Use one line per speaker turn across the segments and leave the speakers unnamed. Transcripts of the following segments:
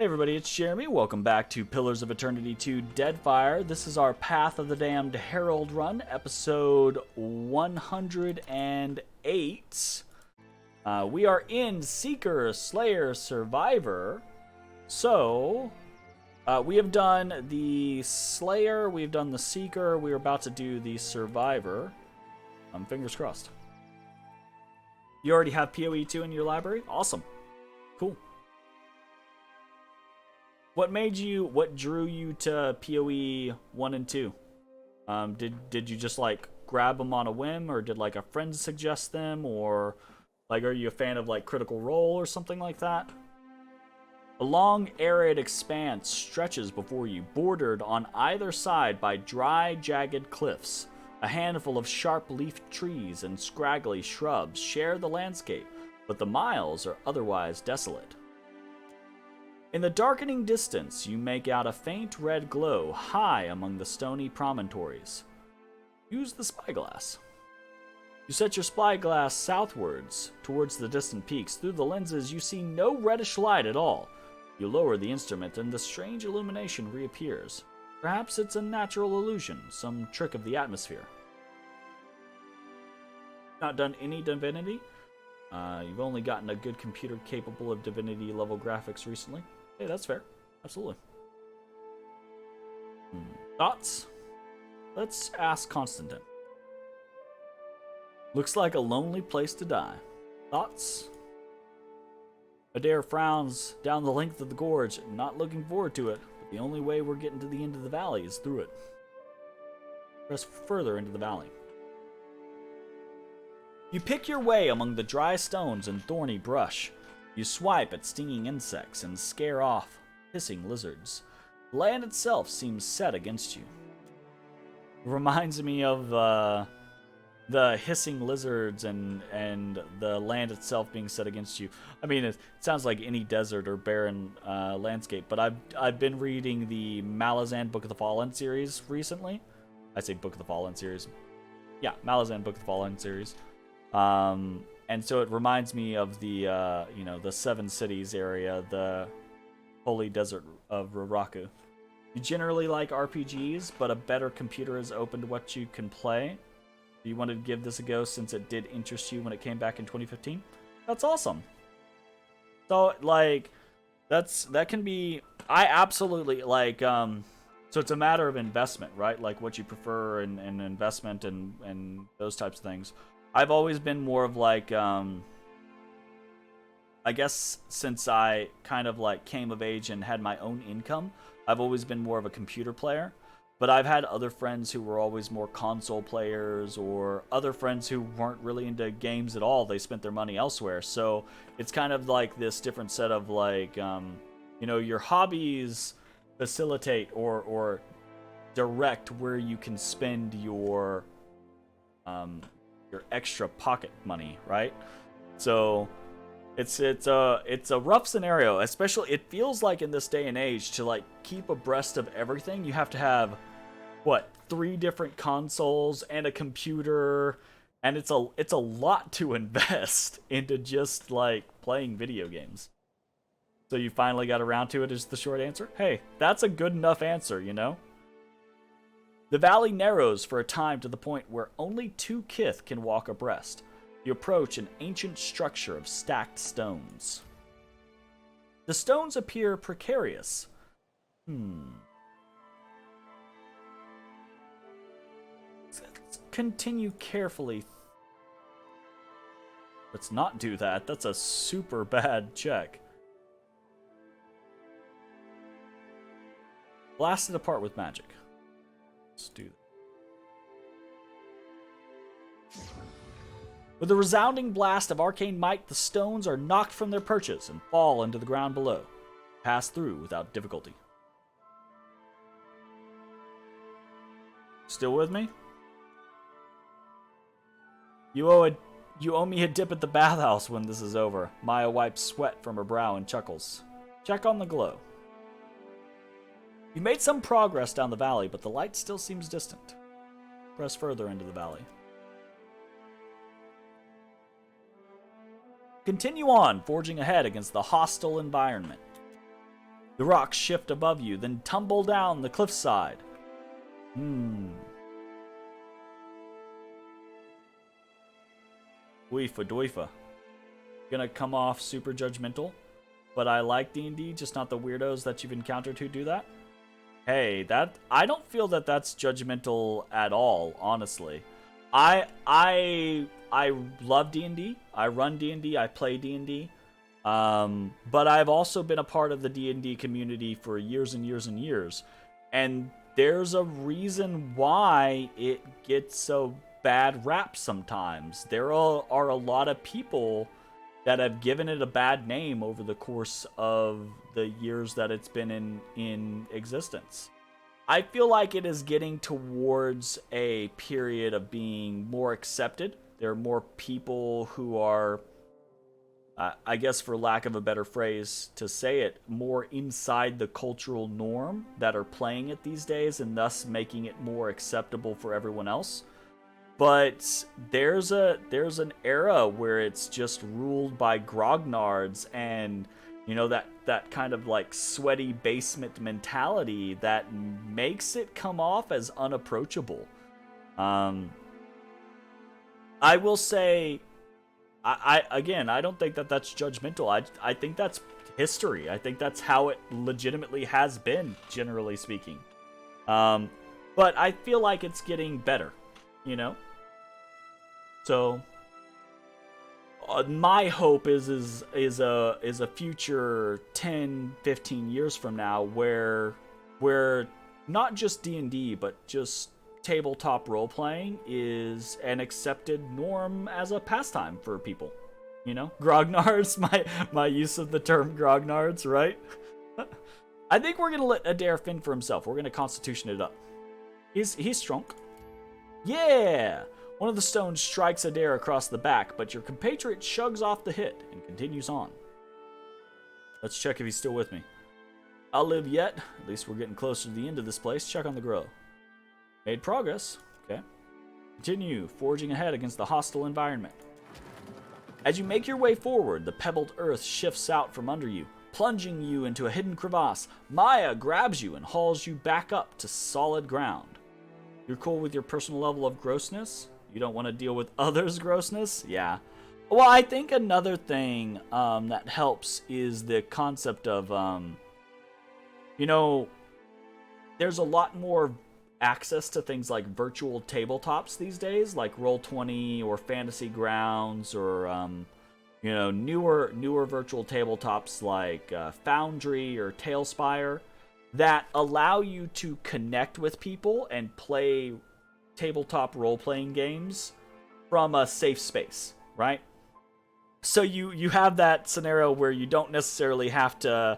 Hey everybody, it's Jeremy. Welcome back to Pillars of Eternity 2 Deadfire. This is our Path of the Damned Herald run, episode 108. We are in Seeker, Slayer, Survivor. So, we have done the Slayer, we've done the Seeker, we're about to do the Survivor. Fingers crossed. You already have PoE 2 in your library? Awesome. Cool. What drew you to PoE 1 and 2? Did you just like grab them on a whim, or did like a friend suggest them, or like are you a fan of like Critical Role or something like that? A long arid expanse stretches before you, bordered on either side by dry, jagged cliffs. A handful of sharp-leafed trees and scraggly shrubs share the landscape, but the miles are otherwise desolate. In the darkening distance, you make out a faint red glow high among the stony promontories. Use the spyglass. You set your spyglass southwards, towards the distant peaks. Through the lenses, you see no reddish light at all. You lower the instrument, and the strange illumination reappears. Perhaps it's a natural illusion, some trick of the atmosphere. Not done any Divinity? You've only gotten a good computer capable of Divinity level graphics recently. Hey, that's fair. Absolutely. Thoughts? Let's ask Constantine. Looks like a lonely place to die. Thoughts? Adair frowns down the length of the gorge, not looking forward to it, but the only way we're getting to the end of the valley is through it. Press further into the valley. You pick your way among the dry stones and thorny brush. You swipe at stinging insects and scare off hissing lizards. The land itself seems set against you. It reminds me of the hissing lizards and the land itself being set against you. I mean, it sounds like any desert or barren landscape, but I've been reading the Malazan Book of the Fallen series recently. I say Book of the Fallen series. Yeah, Malazan Book of the Fallen series. And so it reminds me of the, the Seven Cities area, the holy desert of Ruraku. You generally like RPGs, but a better computer is open to what you can play. You wanted to give this a go since it did interest you when it came back in 2015? That's awesome. So, like, that can be, I absolutely, like, so it's a matter of investment, right? Like, what you prefer in investment and those types of things. I've always been more of like, I guess since I kind of like came of age and had my own income, I've always been more of a computer player. But I've had other friends who were always more console players, or other friends who weren't really into games at all. They spent their money elsewhere. So it's kind of like this different set of like, your hobbies facilitate or direct where you can spend your extra pocket money, right? So it's a rough scenario, especially it feels like in this day and age to like keep abreast of everything. You have to have 3 different consoles and a computer, and it's a lot to invest into just like playing video games. So you finally got around to it is the short answer. Hey, that's a good enough answer, you know? The valley narrows for a time to the point where only 2 kith can walk abreast. You approach an ancient structure of stacked stones. The stones appear precarious. Let's continue carefully. Let's not do that. That's a super bad check. Blasted apart with magic. Let's do that. With a resounding blast of arcane might, the stones are knocked from their perches and fall into the ground below. Pass through without difficulty. Still with me? You owe me a dip at the bathhouse when this is over. Maya wipes sweat from her brow and chuckles. Check on the glow. You made some progress down the valley, but the light still seems distant. Press further into the valley. Continue on, forging ahead against the hostile environment. The rocks shift above you, then tumble down the cliffside. Weefa doifa. Gonna come off super judgmental, but I like D&D, just not the weirdos that you've encountered who do that. Hey, I don't feel that that's judgmental at all, honestly. I love D&D. I run D&D. I play D&D. But I've also been a part of the D&D community for years and years and years. And there's a reason why it gets a bad rap sometimes. There are a lot of people that have given it a bad name over the course of the years that it's been in existence. I feel like it is getting towards a period of being more accepted. There are more people who are, I guess for lack of a better phrase to say it, more inside the cultural norm that are playing it these days, and thus making it more acceptable for everyone else. But there's an era where it's just ruled by grognards and, you know, that kind of like sweaty basement mentality that makes it come off as unapproachable. I will say, I don't think that that's judgmental. I think that's history. I think that's how it legitimately has been, generally speaking. But I feel like it's getting better, you know? So my hope is a future 10, 15 years from now where not just D&D but just tabletop role playing is an accepted norm as a pastime for people. You know, grognards, my use of the term grognards, right? I think we're gonna let Adair fend for himself. We're gonna constitution it up. He's strong. Yeah. One of the stones strikes Adair across the back, but your compatriot shrugs off the hit and continues on. Let's check if he's still with me. I'll live yet. At least we're getting closer to the end of this place. Check on the grow. Made progress. Okay. Continue forging ahead against the hostile environment. As you make your way forward, the pebbled earth shifts out from under you, plunging you into a hidden crevasse. Maya grabs you and hauls you back up to solid ground. You're cool with your personal level of grossness? You don't want to deal with others' grossness? Yeah. Well, I think another thing that helps is the concept of, you know, there's a lot more access to things like virtual tabletops these days, like Roll20 or Fantasy Grounds, or, you know, newer virtual tabletops like Foundry or Tailspire that allow you to connect with people and play tabletop role-playing games from a safe space, right? So you have that scenario where you don't necessarily have to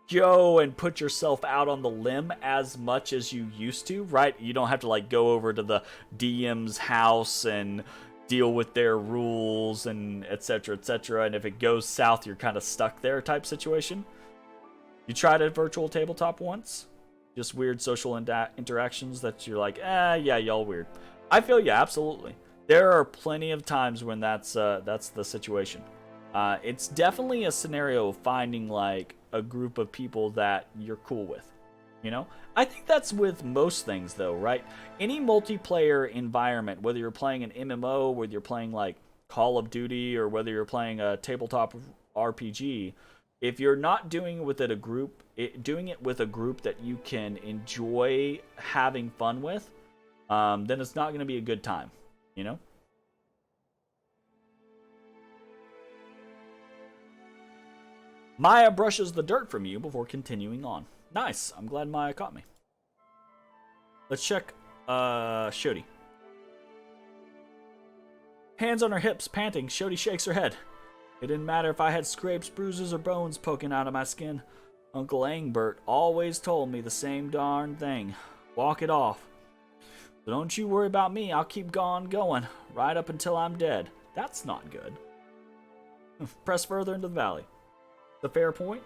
go and put yourself out on the limb as much as you used to, right? You don't have to like go over to the DM's house and deal with their rules and etc., and if it goes south you're kind of stuck there type situation. You tried a virtual tabletop once? Just weird social interactions that you're like, yeah, y'all weird. I feel you, absolutely. There are plenty of times when that's the situation. It's definitely a scenario of finding like a group of people that you're cool with. You know? I think that's with most things though, right? Any multiplayer environment, whether you're playing an MMO, whether you're playing like Call of Duty, or whether you're playing a tabletop RPG, if you're not doing it with a group that you can enjoy having fun with, then it's not going to be a good time, you know? Maya brushes the dirt from you before continuing on. Nice. I'm glad Maya caught me. Let's check Shodi. Hands on her hips, panting, Shodi shakes her head. It didn't matter if I had scrapes, bruises, or bones poking out of my skin. Uncle Angbert always told me the same darn thing. Walk it off. So don't you worry about me. I'll keep going, right up until I'm dead. That's not good. Press further into the valley. The fair point?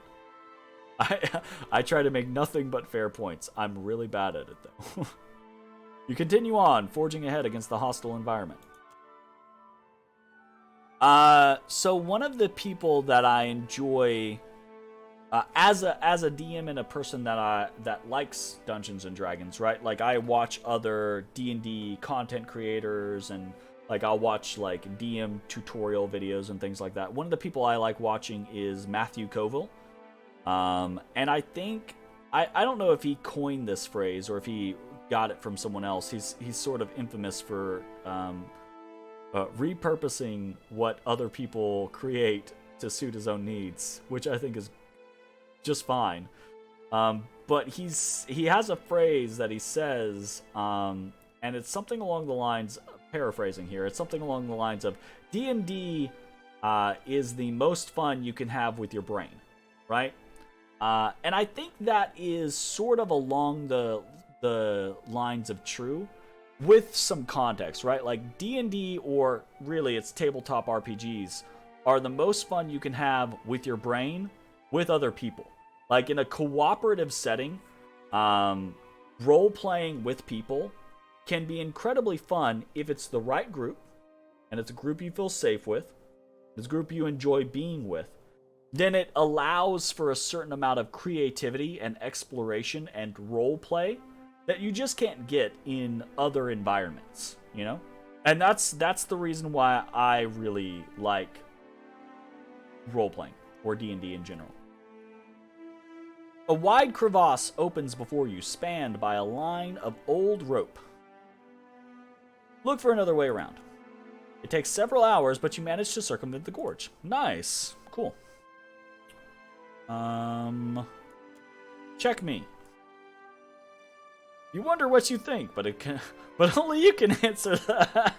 I try to make nothing but fair points. I'm really bad at it, though. You continue on, forging ahead against the hostile environment. So one of the people that I enjoy as a DM and a person that likes Dungeons and Dragons, right? Like I watch other D&D content creators, and like I'll watch like DM tutorial videos and things like that. One of the people I like watching is Matthew Colville. And I think I don't know if he coined this phrase or if he got it from someone else. He's sort of infamous for repurposing what other people create to suit his own needs, which I think is just fine. But he has a phrase that he says, and it's something along the lines, paraphrasing here, it's something along the lines of D&D is the most fun you can have with your brain, right? And I think that is sort of along the lines of true, with some context, right? Like D&D, or really it's tabletop RPGs, are the most fun you can have with your brain with other people. Like in a cooperative setting, role-playing with people can be incredibly fun if it's the right group, and it's a group you feel safe with, it's a group you enjoy being with. Then it allows for a certain amount of creativity and exploration and role play that you just can't get in other environments, you know? And that's the reason why I really like role playing, or D&D in general. A wide crevasse opens before you, spanned by a line of old rope. Look for another way around. It takes several hours, but you manage to circumvent the gorge. Nice. Cool. Check me. You wonder what you think, but only you can answer that.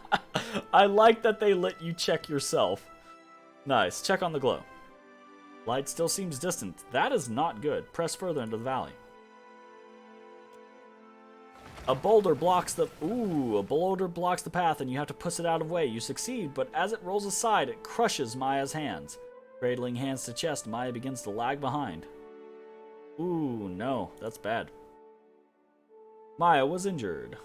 I like that they let you check yourself. Nice. Check on the glow. Light still seems distant. That is not good. Press further into the valley. A boulder blocks the path, and you have to push it out of the way. You succeed, but as it rolls aside, it crushes Maya's hands. Cradling hands to chest, Maya begins to lag behind. Ooh, no, that's bad. Maya was injured.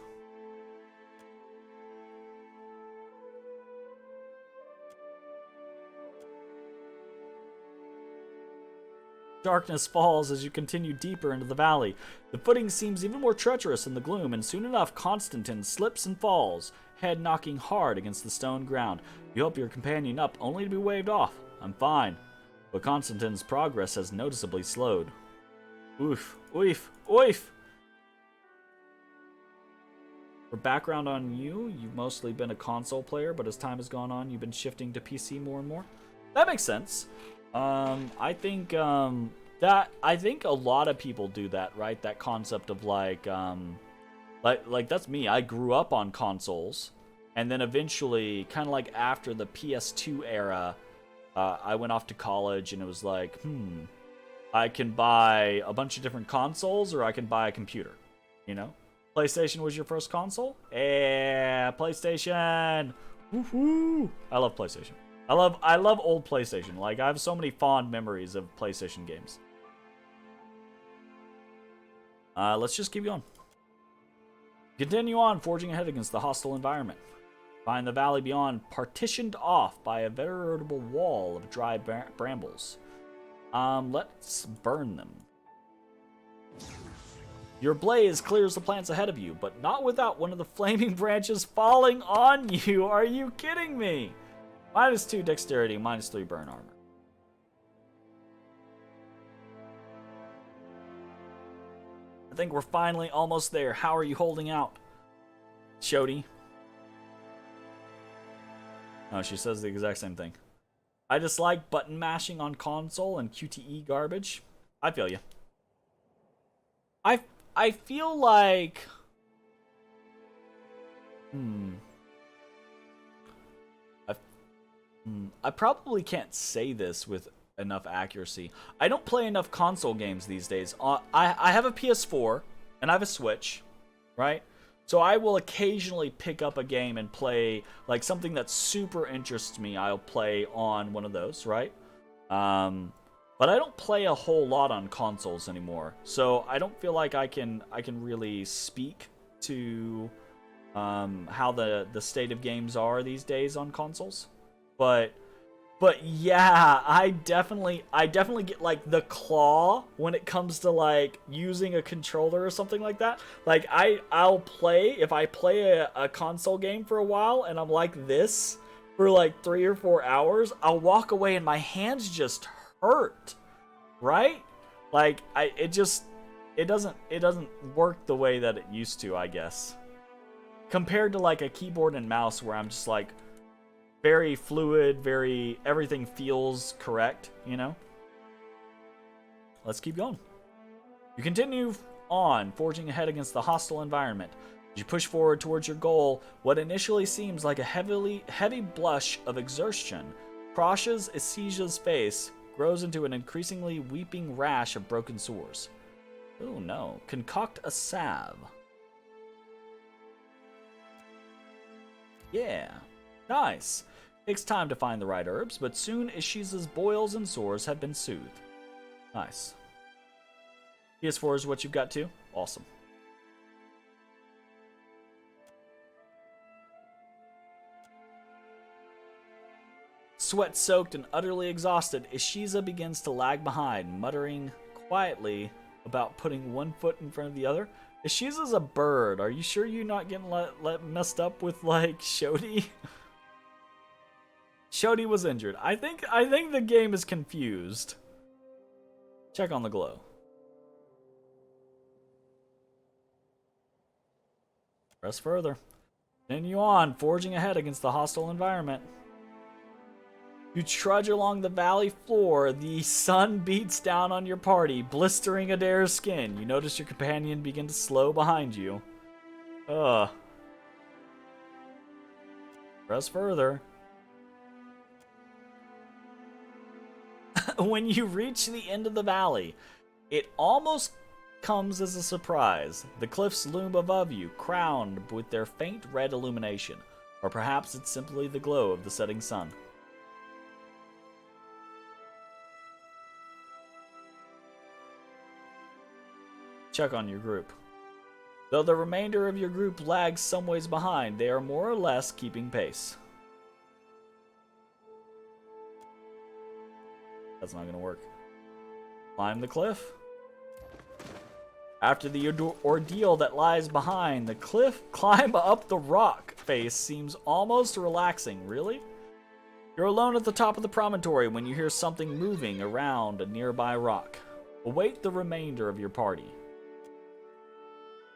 Darkness falls as you continue deeper into the valley. The footing seems even more treacherous in the gloom, and soon enough Constantine slips and falls, head knocking hard against the stone ground. You help your companion up, only to be waved off. I'm fine. But Constantine's progress has noticeably slowed. Oof, oof, oof! For background on you, you've mostly been a console player, but as time has gone on, you've been shifting to PC more and more. That makes sense. I think a lot of people do that, right? That concept of like that's me. I grew up on consoles, and then eventually, kind of like after the PS2 era, I went off to college, and it was like, I can buy a bunch of different consoles, or I can buy a computer, you know? PlayStation was your first console? Yeah, PlayStation! Woohoo! I love PlayStation. I love old PlayStation. Like, I have so many fond memories of PlayStation games. Let's just keep going. Continue on, forging ahead against the hostile environment. Find the valley beyond, partitioned off by a veritable wall of dry brambles. Let's burn them. Your blaze clears the plants ahead of you, but not without one of the flaming branches falling on you. Are you kidding me? -2 dexterity, -3 burn armor. I think we're finally almost there. How are you holding out, Shodi? Oh, she says the exact same thing. I dislike button mashing on console and QTE garbage. I feel you. I feel like... I probably can't say this with enough accuracy. I don't play enough console games these days. I have a PS4, and I have a Switch, right? So I will occasionally pick up a game and play, like, something that super interests me. I'll play on one of those, right? But I don't play a whole lot on consoles anymore. So I don't feel like I can really speak to how the state of games are these days on consoles. But But yeah, I definitely get like the claw when it comes to like using a controller or something like that. Like I'll play, if I play a console game for a while and I'm like this for like 3 or 4 hours, I'll walk away and my hands just hurt. Right? Like it doesn't work the way that it used to, I guess. Compared to like a keyboard and mouse where I'm just like very fluid, everything feels correct, you know? Let's keep going. You continue on, forging ahead against the hostile environment. As you push forward towards your goal, what initially seems like a heavy blush of exertion crosses Isisia's face, grows into an increasingly weeping rash of broken sores. Oh no. Concoct a salve. Yeah. Nice. Takes time to find the right herbs, but soon Ishiza's boils and sores have been soothed. Nice. PS4 is what you've got too? Awesome. Sweat-soaked and utterly exhausted, Ishiza begins to lag behind, muttering quietly about putting one foot in front of the other. Ishiza's a bird. Are you sure you're not getting messed up with, like, Shodi? Shodi was injured. I think the game is confused. Check on the glow. Press further. Continue on, forging ahead against the hostile environment. You trudge along the valley floor. The sun beats down on your party, blistering Adair's skin. You notice your companion begin to slow behind you. Ugh. Press further. When you reach the end of the valley, it almost comes as a surprise. The cliffs loom above you, crowned with their faint red illumination. Or perhaps it's simply the glow of the setting sun. Check on your group. Though the remainder of your group lags some ways behind, they are more or less keeping pace. That's not going to work. Climb the cliff. After the ordeal that lies behind, the climb up the rock face seems almost relaxing. Really? You're alone at the top of the promontory when you hear something moving around a nearby rock. Await the remainder of your party.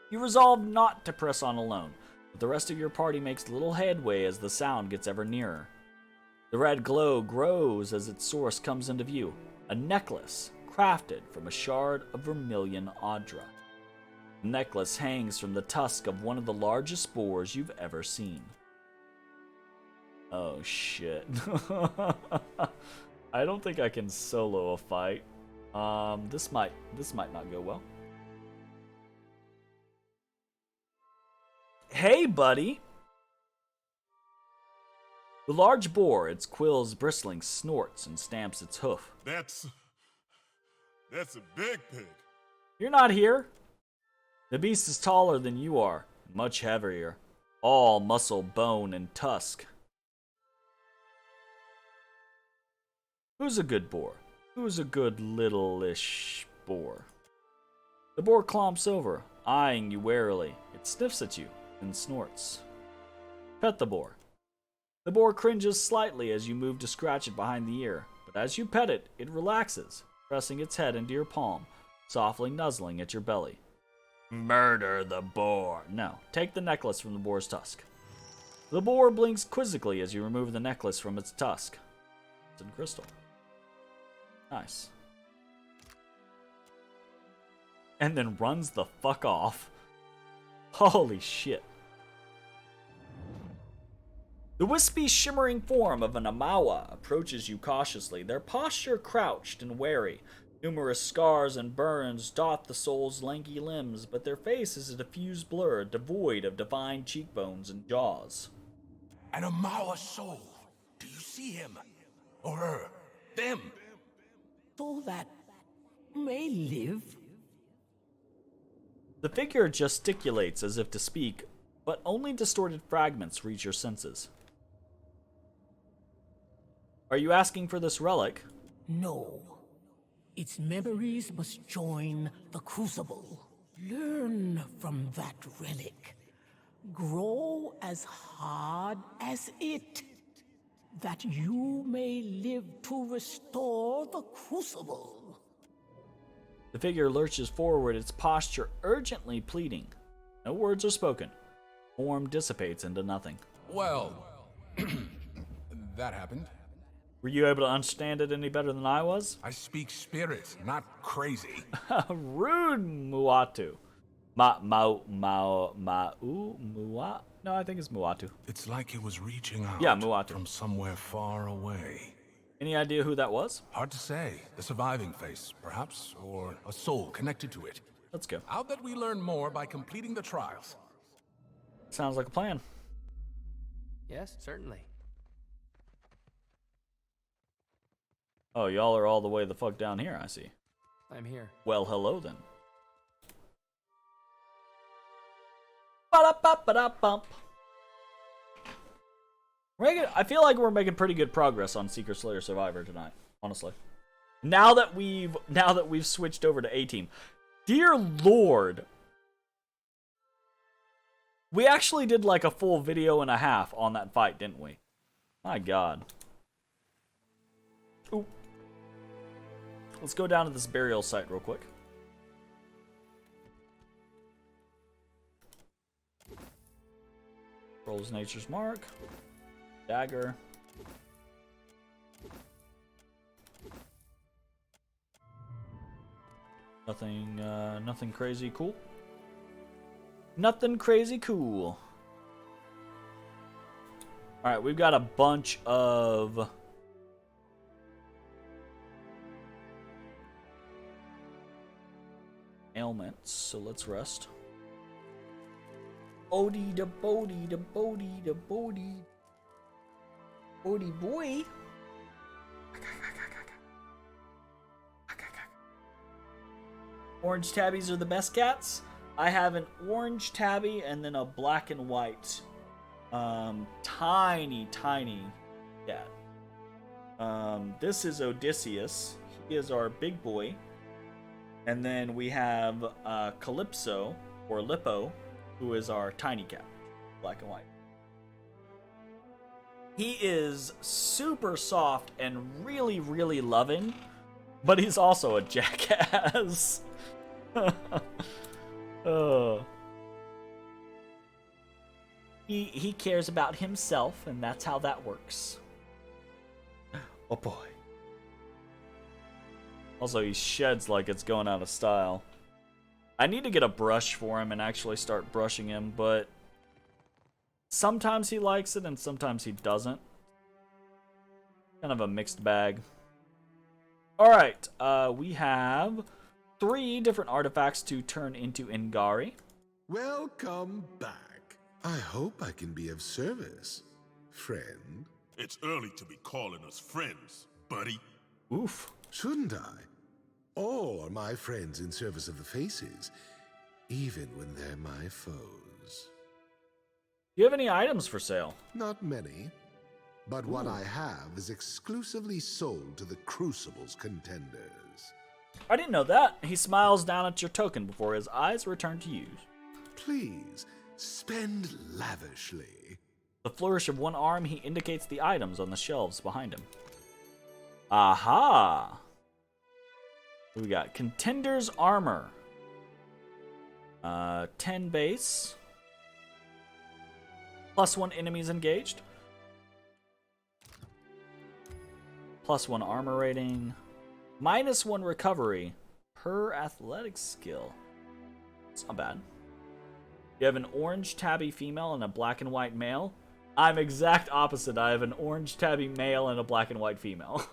You resolve not to press on alone, but the rest of your party makes little headway as the sound gets ever nearer. The red glow grows as its source comes into view, a necklace crafted from a shard of vermilion Audra. The necklace hangs from the tusk of one of the largest boars you've ever seen. Oh shit. I don't think I can solo a fight. This might not go well. Hey, buddy! The large boar, its quills bristling, snorts and stamps its hoof.
That's a big pig.
You're not here. The beast is taller than you are, much heavier, all muscle, bone, and tusk. Who's a good boar? Who's a good little-ish boar? The boar clomps over, eyeing you warily. It sniffs at you and snorts. Pet the boar. The boar cringes slightly as you move to scratch it behind the ear, but as you pet it, it relaxes, pressing its head into your palm, softly nuzzling at your belly. Murder the boar. No, take the necklace from the boar's tusk. The boar blinks quizzically as you remove the necklace from its tusk. It's in crystal. Nice. And then runs the fuck off. Holy shit. The wispy, shimmering form of an Amawa approaches you cautiously, their posture crouched and wary. Numerous scars and burns dot the soul's lanky limbs, but their face is a diffused blur, devoid of defined cheekbones and jaws.
An Amawa soul. Do you see him? Or her? Them? Soul that may live?
The figure gesticulates as if to speak, but only distorted fragments reach your senses. Are you asking for this relic?
No. Its memories must join the Crucible. Learn from that relic. Grow as hard as it, that you may live to restore the Crucible.
The figure lurches forward, its posture urgently pleading. No words are spoken. Form dissipates into nothing.
Well, that happened.
Were you able to understand it any better than I was?
I speak spirit, not crazy.
Rude, Muatu. Muat? No, I think it's Muatu.
It's like it was reaching out
Yeah, Muatu.
from somewhere far away.
Any idea who that was?
Hard to say. The surviving face, perhaps, or a soul connected to it.
Let's go.
I'll bet we learn more by completing the trials.
Sounds like a plan.
Yes, certainly.
Oh, y'all are all the way the fuck down here, I see.
I'm here.
Well, hello then. Ba-da-ba-ba-da-bump. I feel like we're making pretty good progress on Seeker Slayer Survivor tonight, honestly. Now that we've switched over to A-Team. Dear Lord. We actually did like a full video and a half on that fight, didn't we? My God. Ooh. Let's go down to this burial site real quick. Rolls Nature's Mark. Dagger. Nothing crazy cool. Nothing crazy cool. Alright, we've got a bunch of ailments, so let's rest. Bodie da Bodie da Bodie da Bodie. Bodie boy. Orange tabbies are the best cats. I have an orange tabby and then a black and white tiny cat. This is Odysseus. He is our big boy. And then we have Calypso, or Lippo, who is our tiny cat, black and white. He is super soft and really, really loving, but he's also a jackass. He cares about himself, and that's how that works. Oh boy. Also, he sheds like it's going out of style. I need to get a brush for him and actually start brushing him, but sometimes he likes it and sometimes he doesn't. Kind of a mixed bag. Alright, we have 3 different artifacts to turn into Ingari.
Welcome back. I hope I can be of service, friend.
It's early to be calling us friends, buddy.
Oof.
Shouldn't I? All are my friends in service of the Faces, even when they're my foes.
Do you have any items for sale?
Not many, but what I have is exclusively sold to the Crucible's contenders.
I didn't know that. He smiles down at your token before his eyes return to you.
Please, spend lavishly.
The flourish of one arm, he indicates the items on the shelves behind him. Aha! We got Contender's Armor. 10 base. +1 enemies engaged. +1 armor rating. -1 recovery per athletic skill. It's not bad. You have an orange tabby female and a black and white male. I'm exact opposite. I have an orange tabby male and a black and white female.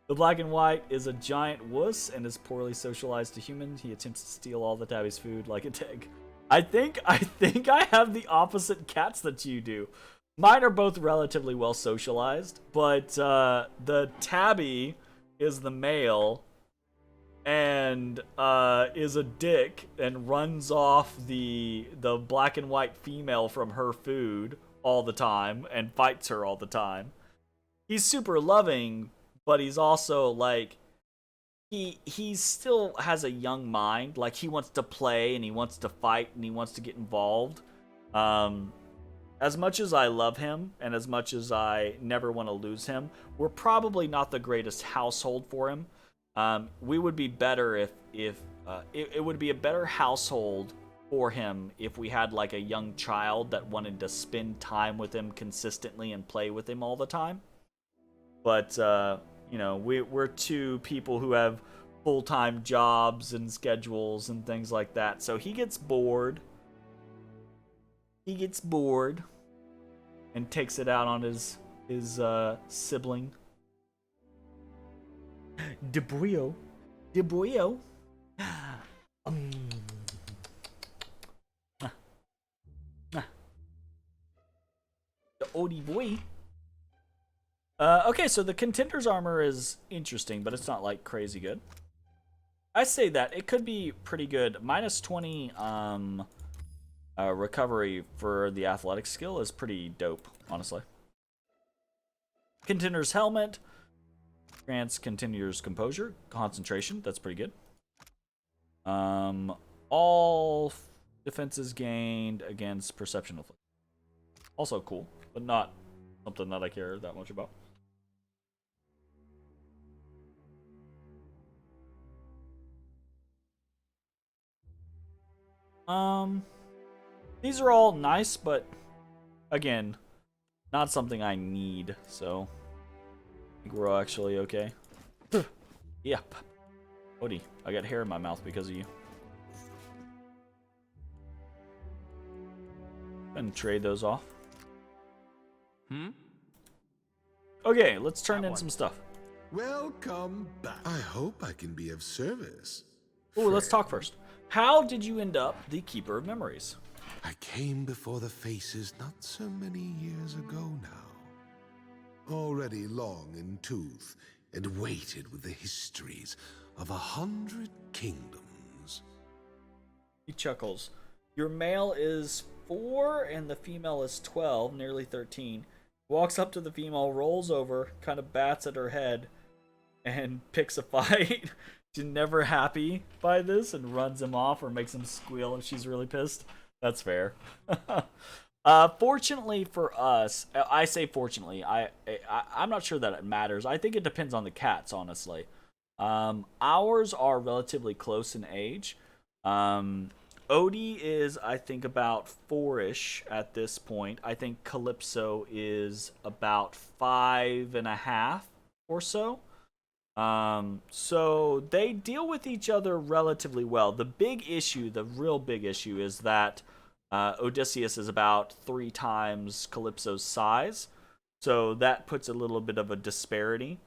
The black and white is a giant wuss and is poorly socialized to humans. He attempts to steal all the tabby's food like a tag. I think I have the opposite cats that you do. Mine are both relatively well socialized, but the tabby is the male and is a dick and runs off the black and white female from her food all the time and fights her all the time. he's super loving, but he's also like he still has a young mind. Like he wants to play and he wants to fight and he wants to get involved. As much as I love him and as much as I never want to lose him, we're probably not the greatest household for him. We would be better if it would be a better household for him if we had like a young child that wanted to spend time with him consistently and play with him all the time. But you know, we're two people who have full-time jobs and schedules and things like that, so he gets bored. He gets bored and takes it out on his sibling. Debrio. The Odie boy. Okay, so the contender's armor is interesting, but it's not like crazy good. I say that it could be pretty good. Minus 20 recovery for the athletic skill is pretty dope, honestly. Contender's helmet grants contender's composure, concentration. That's pretty good. All defenses gained against perception of also cool, but not something that I care that much about. These are all nice, but again, not something I need, so I think we're all actually okay. Yep. Odie, I got hair in my mouth because of you. And trade those off. Okay, let's turn in some stuff.
Welcome back. I hope I can be of service.
Ooh, let's talk first. How did you end up the Keeper of Memories?
I came before the Faces not so many years ago now. Already long in tooth and weighted with the histories of 100 kingdoms.
He chuckles. Your male is 4 and the female is 12, nearly 13. Walks up to the female, rolls over, kind of bats at her head, and picks a fight. She's never happy by this and runs him off or makes him squeal if she's really pissed. That's fair. Fortunately for us, I say fortunately, I'm not sure that it matters. I think it depends on the cats, honestly. Ours are relatively close in age. Odie is, I think, about 4-ish at this point. I think Calypso is about 5.5 or so. So they deal with each other relatively well. The real big issue is that Odysseus is about 3 times Calypso's size. So that puts a little bit of a disparity.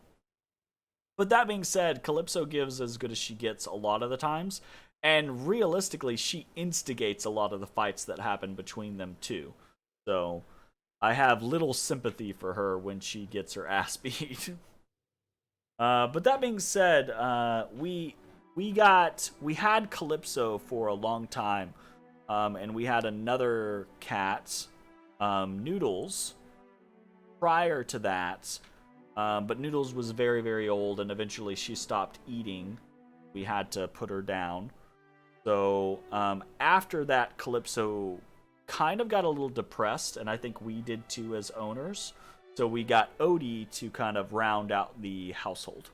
But that being said, Calypso gives as good as she gets a lot of the times. And realistically, she instigates a lot of the fights that happen between them too. So I have little sympathy for her when she gets her ass beat. But that being said, we had Calypso for a long time, and we had another cat, Noodles, prior to that. But Noodles was very, very old, and eventually she stopped eating. We had to put her down. So after that, Calypso kind of got a little depressed, and I think we did too as owners. So we got Odie to kind of round out the household.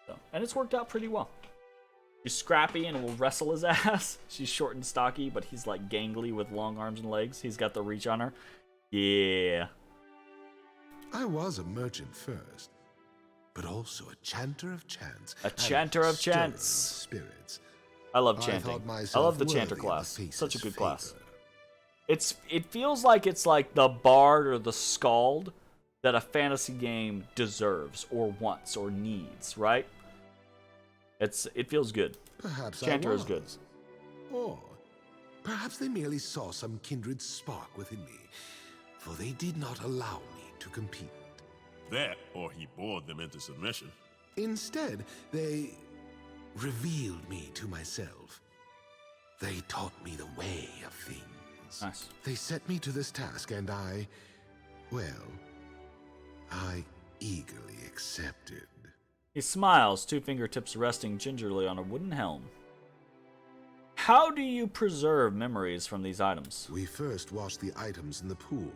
So, and it's worked out pretty well. She's scrappy and will wrestle his ass. She's short and stocky, but he's like gangly with long arms and legs. He's got the reach on her. Yeah.
I was a merchant first, but also a chanter of chants.
A chanter of chants.
Spirits.
I love chanting. I love the chanter class. Such a good class. It feels like it's like the bard or the skald that a fantasy game deserves or wants or needs, right? It feels good.
Perhaps
Chanter
I
is good.
Or perhaps they merely saw some kindred spark within me, for they did not allow me to compete.
That, or he bored them into submission.
Instead, they revealed me to myself. They taught me the way of things. 'Cause.
'Nice.
They set me to this task, and I, well, I did my best. I eagerly accepted.
He smiles, two fingertips resting gingerly on a wooden helm. How do you preserve memories from these items?
We first wash the items in the pool,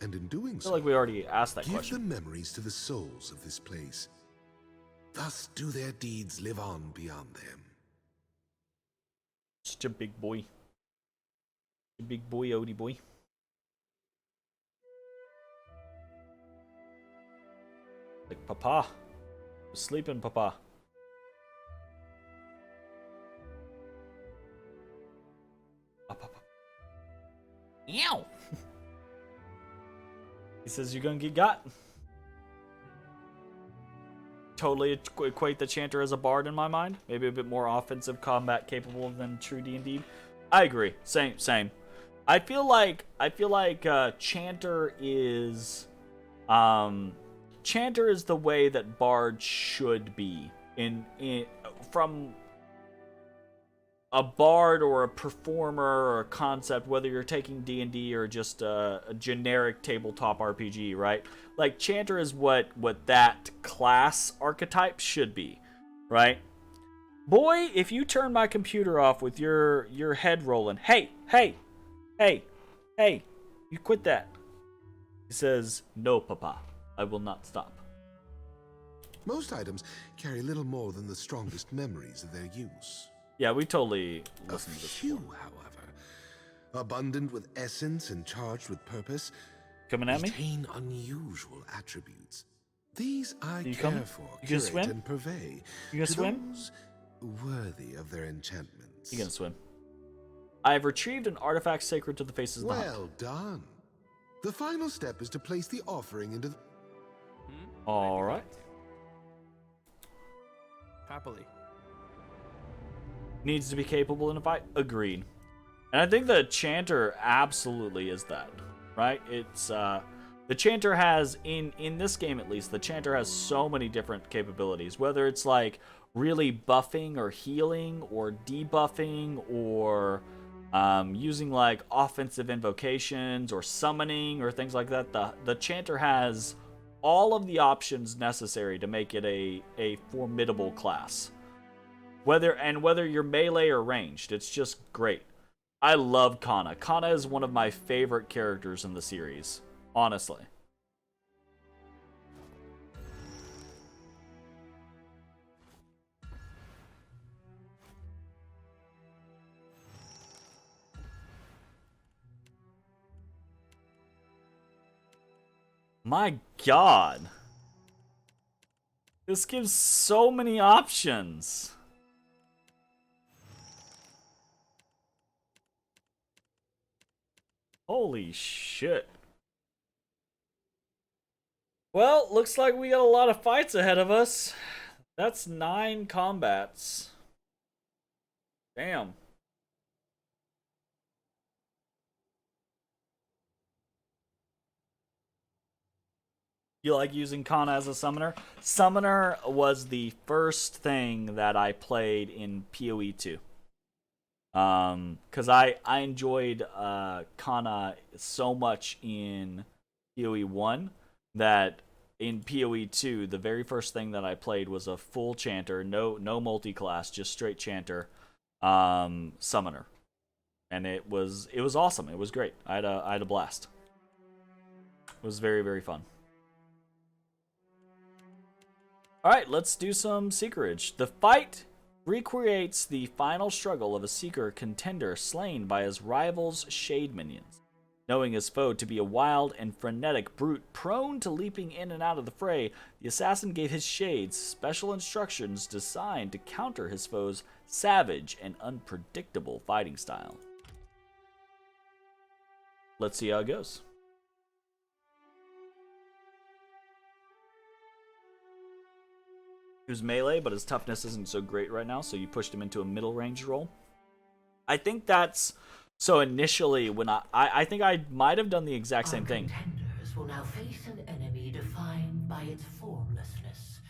and in doing
I feel
so,
like we already asked that
give
question.
the memories to the souls of this place. Thus do their deeds live on beyond them.
Such a big boy. A big boy, Odie boy. Like, Papa. I'm sleeping, Papa. Papa. Ew! He says you're gonna get got. Totally equate the Chanter as a bard in my mind. Maybe a bit more offensive combat capable than true D&D. I agree. Same. I feel like Chanter is Chanter is the way that bard should be in from a bard or a performer or a concept, whether you're taking D&D or just a generic tabletop RPG, right? Like, Chanter is what that class archetype should be, right? Boy, if you turn my computer off with your head rolling, hey, you quit that. He says, no, Papa, I will not stop.
Most items carry little more than the strongest memories of their use.
Yeah, we totally
A
listened to this
few,
before.
however, abundant with essence and charged with purpose,
Coming at me?
retain unusual attributes. These I
You
care
coming?
for,
You gonna
curate,
swim?
and purvey
You gonna
to
swim?
those worthy of their enchantments.
You gonna swim? I have retrieved an artifact sacred to the faces of the hunt.
Well done. The final step is to place the offering into the...
All right.
Happily.
Needs to be capable in a fight. Agreed. And I think the Chanter absolutely is that, right? It's the Chanter has in this game at least. The Chanter has so many different capabilities. Whether it's like really buffing or healing or debuffing or using like offensive invocations or summoning or things like that. The Chanter has all of the options necessary to make it a formidable class. Whether you're melee or ranged, it's just great. I love Kana. Kana is one of my favorite characters in the series, honestly. My God. This gives so many options. Holy shit. Well, looks like we got a lot of fights ahead of us. That's 9 combats. Damn. You like using Kana as a summoner? Summoner was the first thing that I played in PoE 2. Because I enjoyed Kana so much in PoE 1 that in PoE 2, the very first thing that I played was a full Chanter, no multi-class, just straight Chanter, summoner. And it was awesome. It was great. I had a blast. It was very, very fun. Alright, let's do some Seekerage. The fight recreates the final struggle of a Seeker contender slain by his rival's shade minions. Knowing his foe to be a wild and frenetic brute prone to leaping in and out of the fray, the assassin gave his shades special instructions designed to counter his foe's savage and unpredictable fighting style. Let's see how it goes. He was melee, but his toughness isn't so great right now, so you pushed him into a middle range role. I think that's... So initially, when I think I might have done the exact same thing.
Contenders will now face an enemy defined by its formlessness,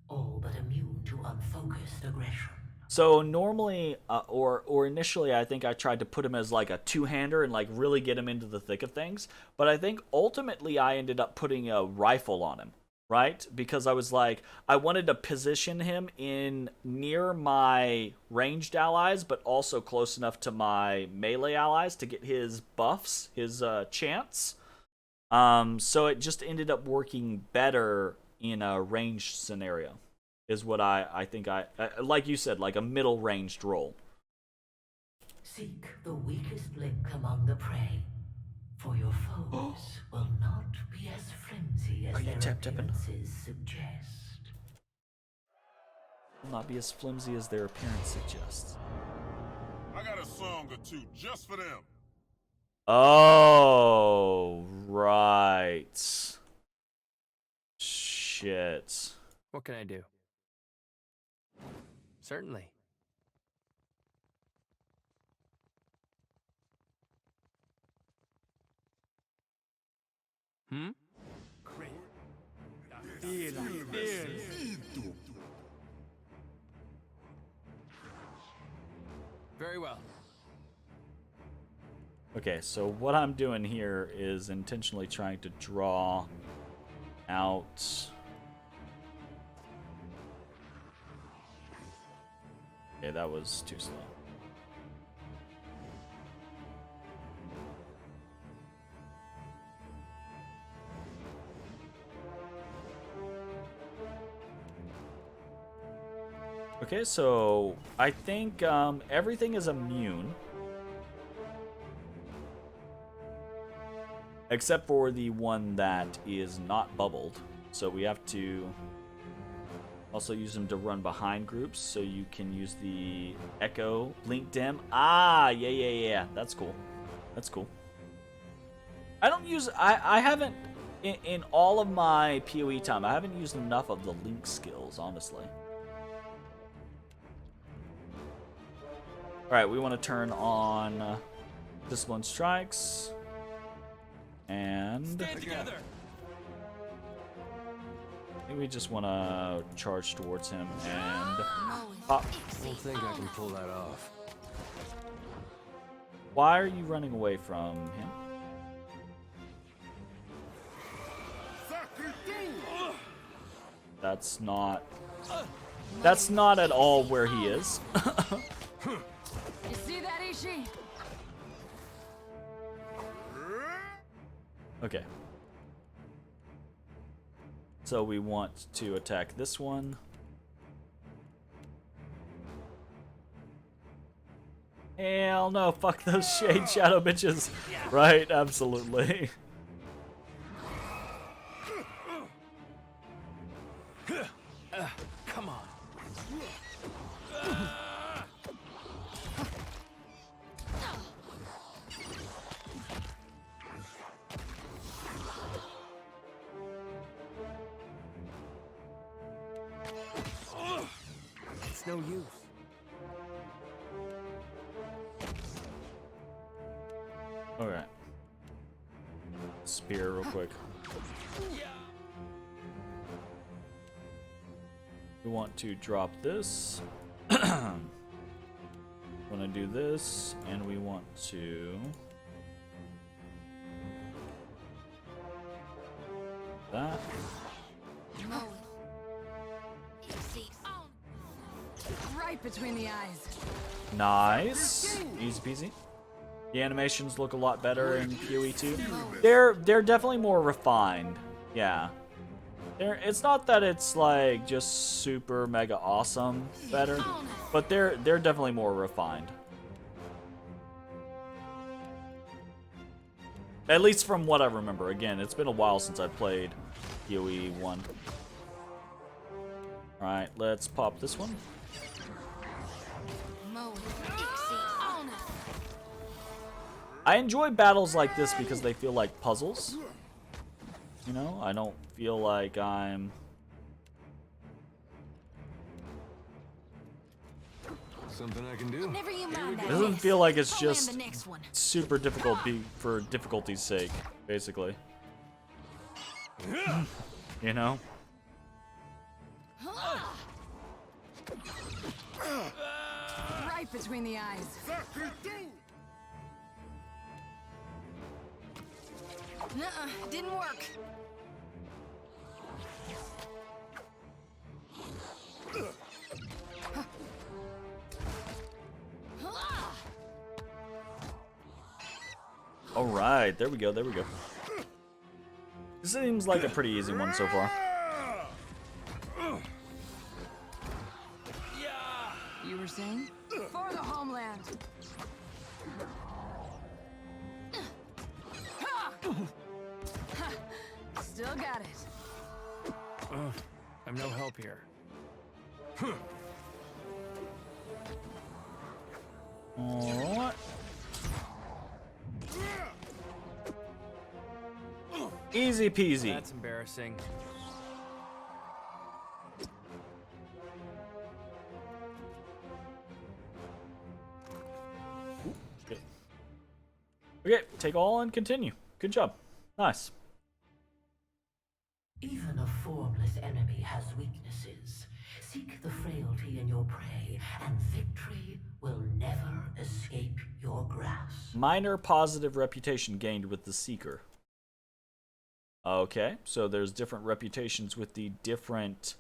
all but immune to unfocused aggression.
So normally, or initially, I think I tried to put him as like a two-hander and like really get him into the thick of things. But I think ultimately I ended up putting a rifle on him, right? Because I was like, I wanted to position him in near my ranged allies, but also close enough to my melee allies to get his buffs, his chance. So it just ended up working better in a ranged scenario. Is what I think I like you said, like a middle ranged role.
Seek the weakest link among the prey, for your foes will not be as flimsy as
Are you
their
tap-tapping?
appearances suggest.
Will not be as flimsy as their appearance suggests.
I got a song or two just for them.
Oh, right. Shit.
What can I do? Certainly. Hmm? Very well.
Okay, so what I'm doing here is intentionally trying to draw out. Okay, that was too slow. Okay, so I think everything is immune. Except for the one that is not bubbled. So we have to also use them to run behind groups. So you can use the Echo, Blink Dim. Ah, yeah. That's cool. That's cool. I don't use... I haven't... In all of my PoE time, I haven't used enough of the Link skills, honestly. Alright, we want to turn on Discipline Strikes. And
Stand together.
I think we just want to charge towards him and pop.
I don't think I can pull that off.
Why are you running away from him? That's not at all where he is.
You see that, Ishi?
Okay. So we want to attack this one. Hell no, fuck those shade shadow bitches. Right, absolutely.
Come on. It's no use.
Alright. Spear real quick. We want to drop this. Want to do this, and we want to... that.
Right between the eyes.
Nice. Easy peasy. The animations look a lot better in PoE 2. They're definitely more refined. Yeah. It's not that it's like just super mega awesome better, but they're definitely more refined. At least from what I remember. Again, it's been a while since I played PoE 1. Alright, let's pop this one. I enjoy battles like this because they feel like puzzles. You know, I don't feel like I'm...
Something I can do.
Never you mind
It doesn't feel like it's
I'll
just
land the next one.
super difficult for difficulty's sake, basically. You know?
Right between the eyes. Nuh-uh, didn't work.
All right, there we go. There we go. This seems like a pretty easy one so far.
You were saying? For the homeland. Still got it.
I'm no help here.
Alright. Easy peasy.
That's embarrassing.
Okay, take all and continue. Good job. Nice.
Even a formless enemy has weaknesses. Seek the frailty in your prey, and victory will never escape your grasp.
Minor positive reputation gained with the Seeker. Okay, so there's different reputations with the different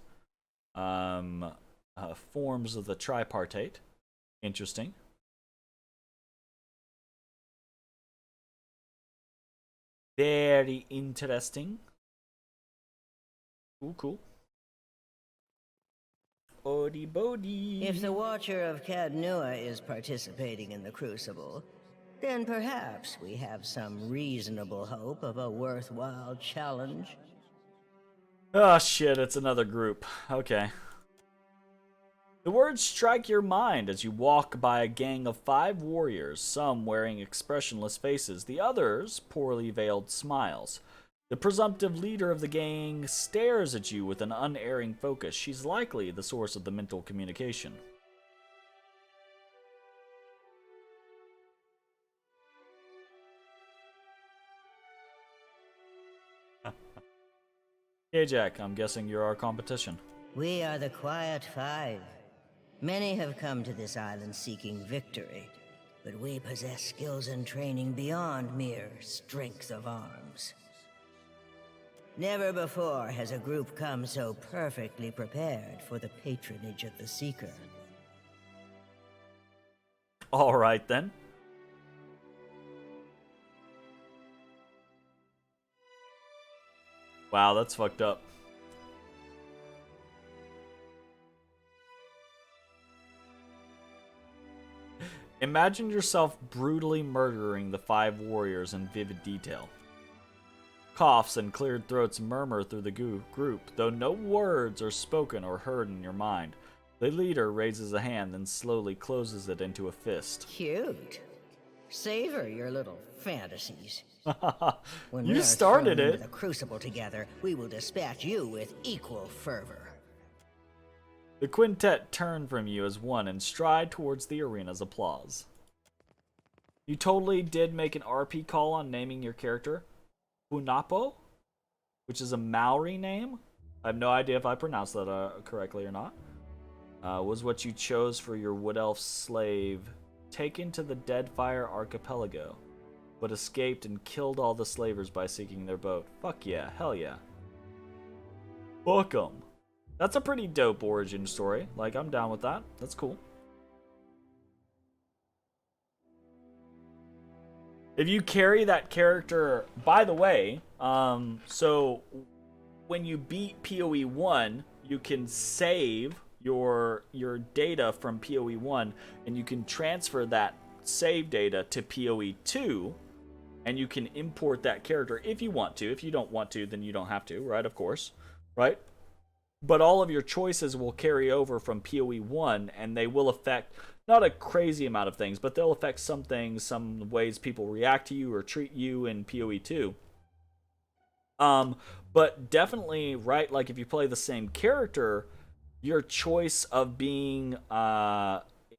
forms of the tripartite. Interesting. Very interesting. Cool, cool. Odie bodie.
If the Watcher of Cadnua is participating in the Crucible, then perhaps we have some reasonable hope of a worthwhile challenge.
Oh shit, it's another group. Okay. The words strike your mind as you walk by a gang of 5 warriors, some wearing expressionless faces, the others poorly veiled smiles. The presumptive leader of the gang stares at you with an unerring focus. She's likely the source of the mental communication. Hey Jack, I'm guessing you're our competition.
We are the Quiet Five. Many have come to this island seeking victory, but we possess skills and training beyond mere strength of arms. Never before has a group come so perfectly prepared for the patronage of the Seeker.
All right then. Wow, that's fucked up. Imagine yourself brutally murdering the 5 warriors in vivid detail. Coughs and cleared throats murmur through the group, though no words are spoken or heard in your mind. The leader raises a hand, then slowly closes it into a fist.
Cute. Savor your little fantasies. When
You
we are
started
thrown
it.
into the Crucible together, we will dispatch you with equal fervor.
The quintet turn from you as one and stride towards the arena's applause. You totally did make an RP call on naming your character Hunapo, which is a Maori name. I have no idea if I pronounced that correctly or not. Was what you chose for your wood elf slave taken to the Deadfire Archipelago, but escaped and killed all the slavers by seeking their boat. Fuck yeah, hell yeah. Fuck 'em. That's a pretty dope origin story. Like, I'm down with that. That's cool. If you carry that character, by the way, so when you beat PoE 1, you can save your data from PoE 1, and you can transfer that save data to PoE 2, and you can import that character if you want to. If you don't want to, then you don't have to, right? Of course, right? But all of your choices will carry over from PoE 1, and they will affect not a crazy amount of things, but they'll affect some things, some ways people react to you or treat you in PoE 2. But definitely, right, like if you play the same character, your choice of being,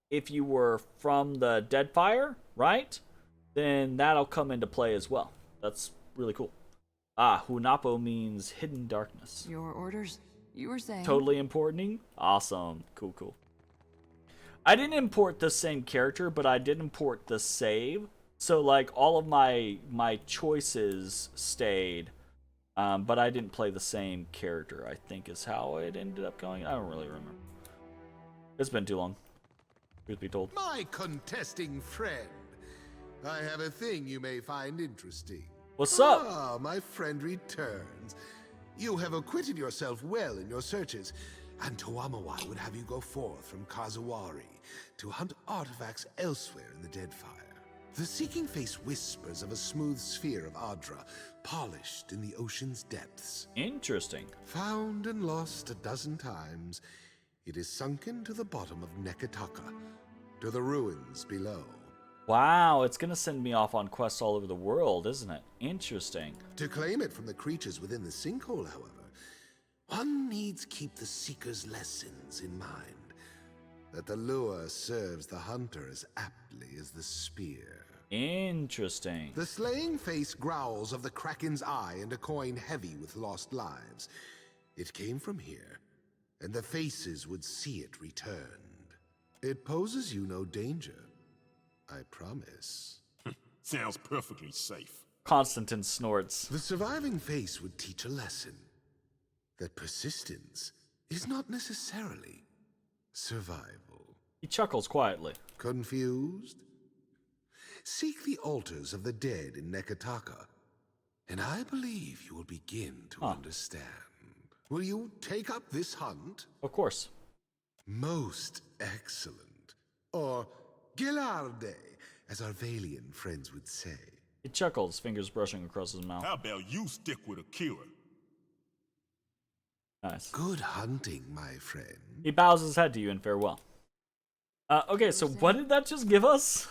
if you were from the Deadfire, right, then that'll come into play as well. That's really cool. Hunapo means hidden darkness.
Your orders? You were saying.
Totally importing? Awesome. Cool, cool. I didn't import the same character, but I did import the save. So, like, all of my choices stayed, but I didn't play the same character, I think is how it ended up going. I don't really remember. It's been too long, truth be told.
My contesting friend. I have a thing you may find interesting.
What's up?
Ah, my friend returns. You have acquitted yourself well in your searches, and Toamawai would have you go forth from Kazuwari to hunt artifacts elsewhere in the Deadfire. The Seeking Face whispers of a smooth sphere of Adra, polished in the ocean's depths.
Interesting.
Found and lost a dozen times, it is sunken to the bottom of Nekataka, to the ruins below.
Wow, it's gonna send me off on quests all over the world, isn't it? Interesting.
To claim it from the creatures within the sinkhole, however, one needs keep the Seeker's lessons in mind. That the lure serves the hunter as aptly as the spear.
Interesting.
The slaying face growls of the Kraken's eye and a coin heavy with lost lives. It came from here, and the faces would see it returned. It poses you no danger, I promise.
Sounds perfectly safe.
Constantine snorts.
The surviving face would teach a lesson. That persistence is not necessarily survival.
He chuckles quietly.
Confused? Seek the altars of the dead in Nekataka, and I believe you will begin to understand. Will you take up this hunt?
Of course.
Most excellent. Or Gilarde, as our Valian friends would say.
He chuckles, fingers brushing across his mouth.
How about you stick with a killer?
Nice.
Good hunting, my friend.
He bows his head to you in farewell. Okay, so what did that just give us?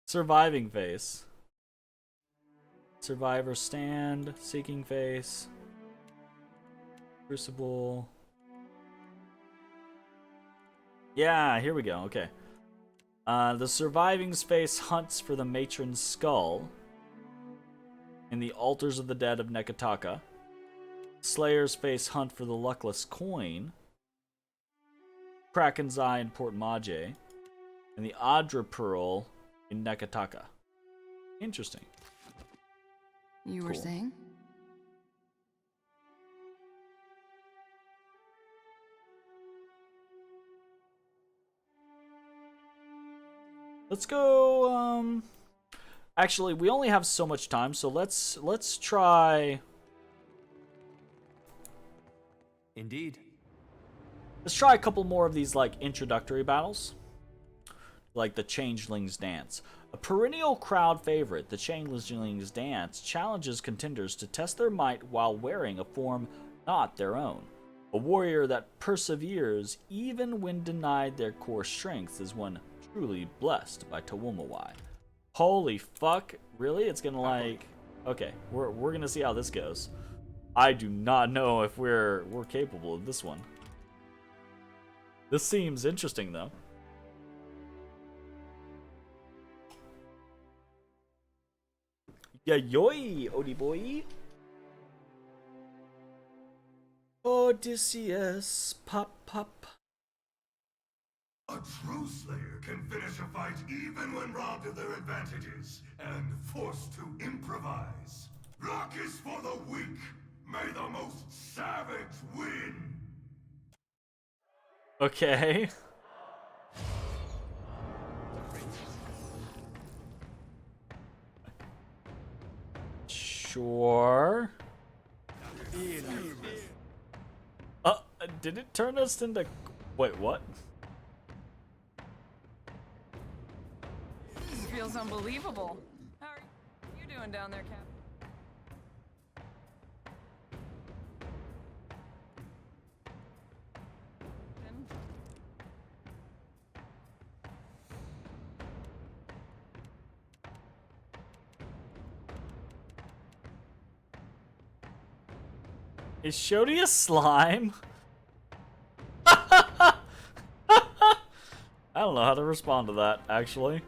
Surviving face. Survivor stand. Seeking face. Crucible. Yeah, here we go. Okay. The surviving face hunts for the matron's skull in the altars of the dead of Nekataka. Slayer's face hunt for the luckless coin. Kraken's eye in Port Maje. And the Adra pearl in Nekataka. Interesting.
You were saying?
Let's go, actually, we only have so much time, so let's try...
Indeed.
Let's try a couple more of these, like, introductory battles. Like the Changeling's Dance. A perennial crowd favorite, the Changeling's Dance challenges contenders to test their might while wearing a form not their own. A warrior that perseveres even when denied their core strength is one truly blessed by Tawumawai. Holy fuck, really? It's gonna like... Okay, we're gonna see how this goes. I do not know if we're capable of this one. This seems interesting though. Yeah, yoy, Odie boy. Odysseus, pop, pop.
A true slayer can finish a fight even when robbed of their advantages and forced to improvise. Luck is for the weak. May the most savage win.
Okay. Sure. Did it turn us into... Wait, what?
This feels unbelievable. How are you doing down there, Cap?
Is Shodi a slime? I don't know how to respond to that, actually.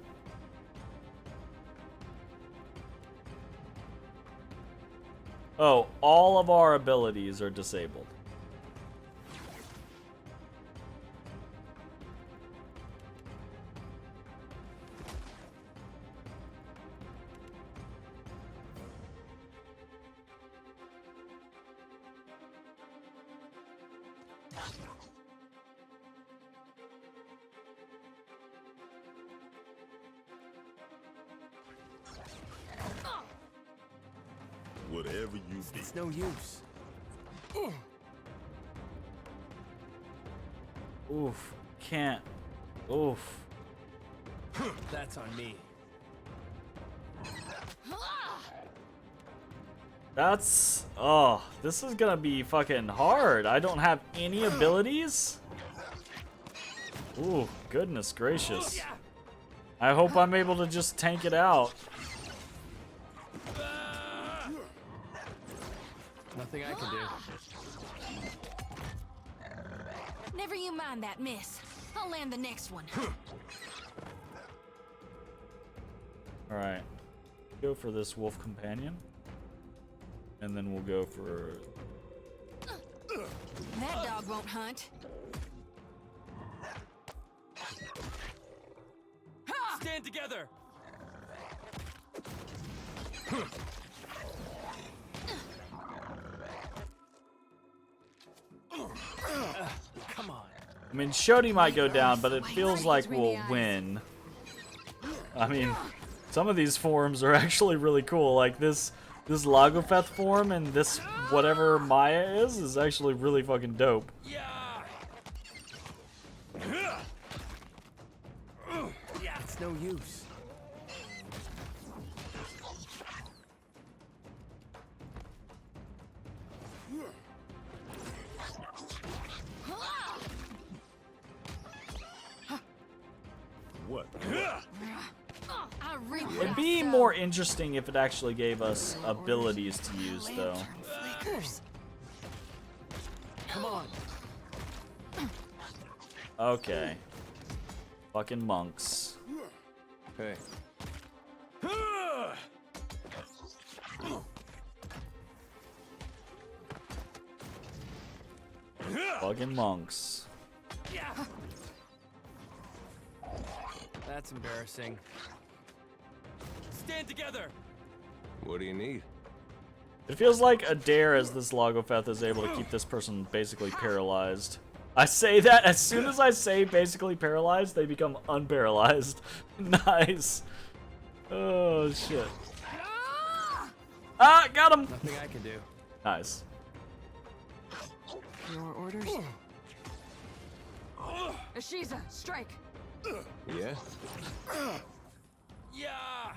Oh, all of our abilities are disabled.
Whatever you be.
It's no use.
Oof. Can't. Oof.
That's on me.
That's... Oh, this is gonna be fucking hard. I don't have any abilities? Ooh, goodness gracious. I hope I'm able to just tank it out.
Nothing I can do.
Never you mind that miss. I'll land the next one.
Alright. Go for this wolf companion. And then we'll go for...
That dog won't hunt.
Stand together. Come on.
I mean, Shodi might go down, but it feels like we'll win. I mean, some of these forms are actually really cool. Like this Lagotheth form and this whatever Maya is actually really fucking dope.
Yeah, it's no use.
What?
It'd be more interesting if it actually gave us abilities to use, though.
Come on.
Okay. Fucking monks.
Hey.
Fucking monks.
That's embarrassing. Stand together.
What do you need?
It feels like Adair as this Lagotheth is able to keep this person basically paralyzed. I say that as soon as I say basically paralyzed, they become unparalyzed. Nice. Oh shit. Ah, got him.
Nothing I can do.
Nice.
Your orders? Ashiza, strike.
Yeah?
Yeah.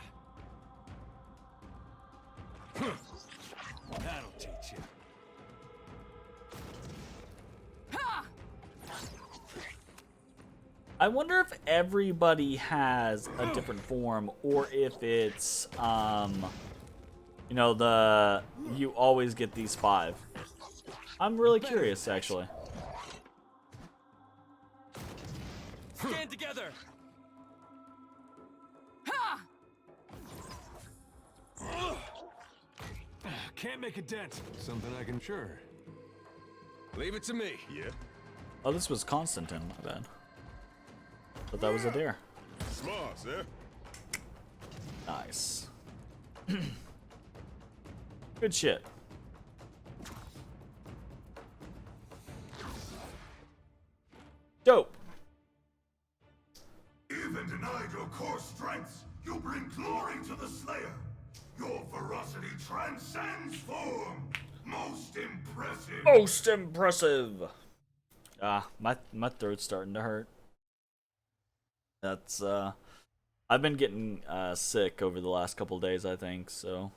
That'll teach you.
I wonder if everybody has a different form, or if it's, you know, you always get these 5. I'm really curious, actually.
Stand together.
Can't make a dent. Something I can sure. Leave it to me.
Yeah.
Oh, this was Constantine, my bad. But that was Adair.
Smart, sir.
Nice. Good shit. Dope.
Even denied your core strengths, you bring glory to the Slayer. Your ferocity transcends form. Most impressive.
Most impressive. Ah, my throat's starting to hurt. That's I've been getting sick over the last couple days, I think, so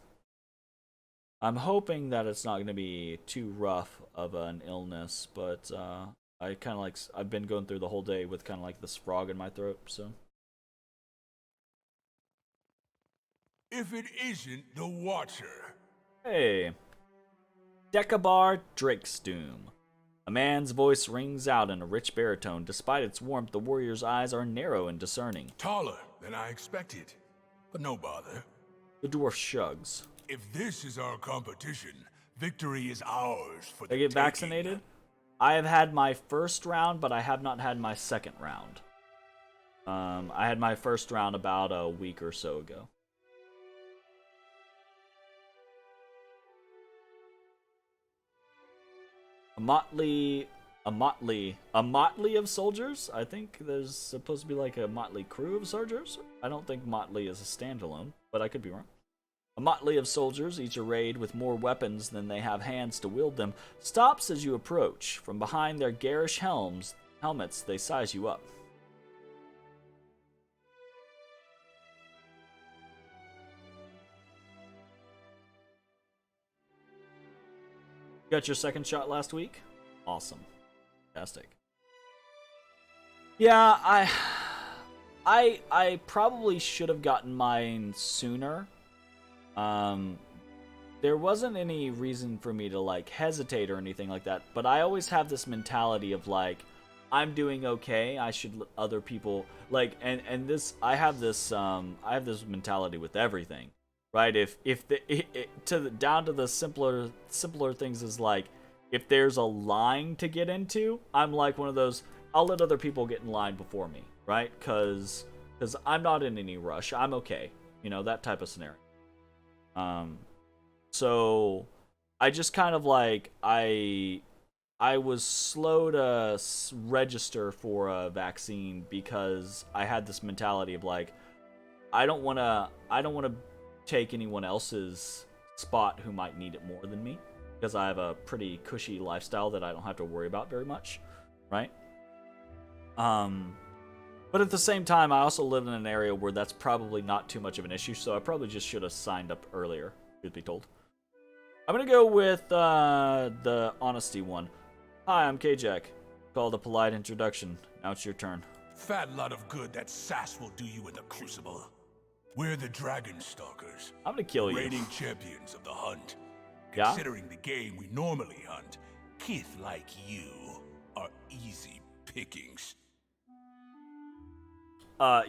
I'm hoping that it's not going to be too rough of an illness, but I kind of like I've been going through the whole day with kind of like this frog in my throat, so.
If it isn't the Watcher.
Hey. Decabar Drake's Doom. A man's voice rings out in a rich baritone. Despite its warmth, the warrior's eyes are narrow and discerning.
Taller than I expected, but no bother.
The dwarf shrugs.
If this is our competition, victory is ours for the
They get
taking.
vaccinated? I have had my first round, but I have not had my second round. I had my first round about a week or so ago. A a motley of soldiers. I think there's supposed to be like a motley crew of soldiers. I don't think motley is a standalone, but I could be wrong. A motley of soldiers, each arrayed with more weapons than they have hands to wield them, stops as you approach. From behind their garish helmets, they size you up. Got your second shot last week? Awesome. Fantastic. Yeah, I probably should have gotten mine sooner. There wasn't any reason for me to like hesitate or anything like that, but I always have this mentality of like, I'm doing okay, I should let other people like, and this, I have this mentality with everything, right? Down to the simpler things is like, if there's a line to get into, I'm like one of those, I'll let other people get in line before me, right? Because I'm not in any rush, I'm okay, you know, that type of scenario. So I just kind of like, I was slow to register for a vaccine because I had this mentality of like, I don't want to take anyone else's spot who might need it more than me, because I have a pretty cushy lifestyle that I don't have to worry about very much, right? But at the same time, I also live in an area where that's probably not too much of an issue, so I probably just should have signed up earlier, truth be told. I'm gonna go with the honesty one. Hi, I'm K-Jack. Called a polite introduction. Now it's your turn.
Fat lot of good that sass will do you in the Crucible. We're the Dragon Stalkers.
I'm gonna kill you.
Reigning champions of the hunt.
Yeah?
Considering the game we normally hunt, kith like you are easy pickings.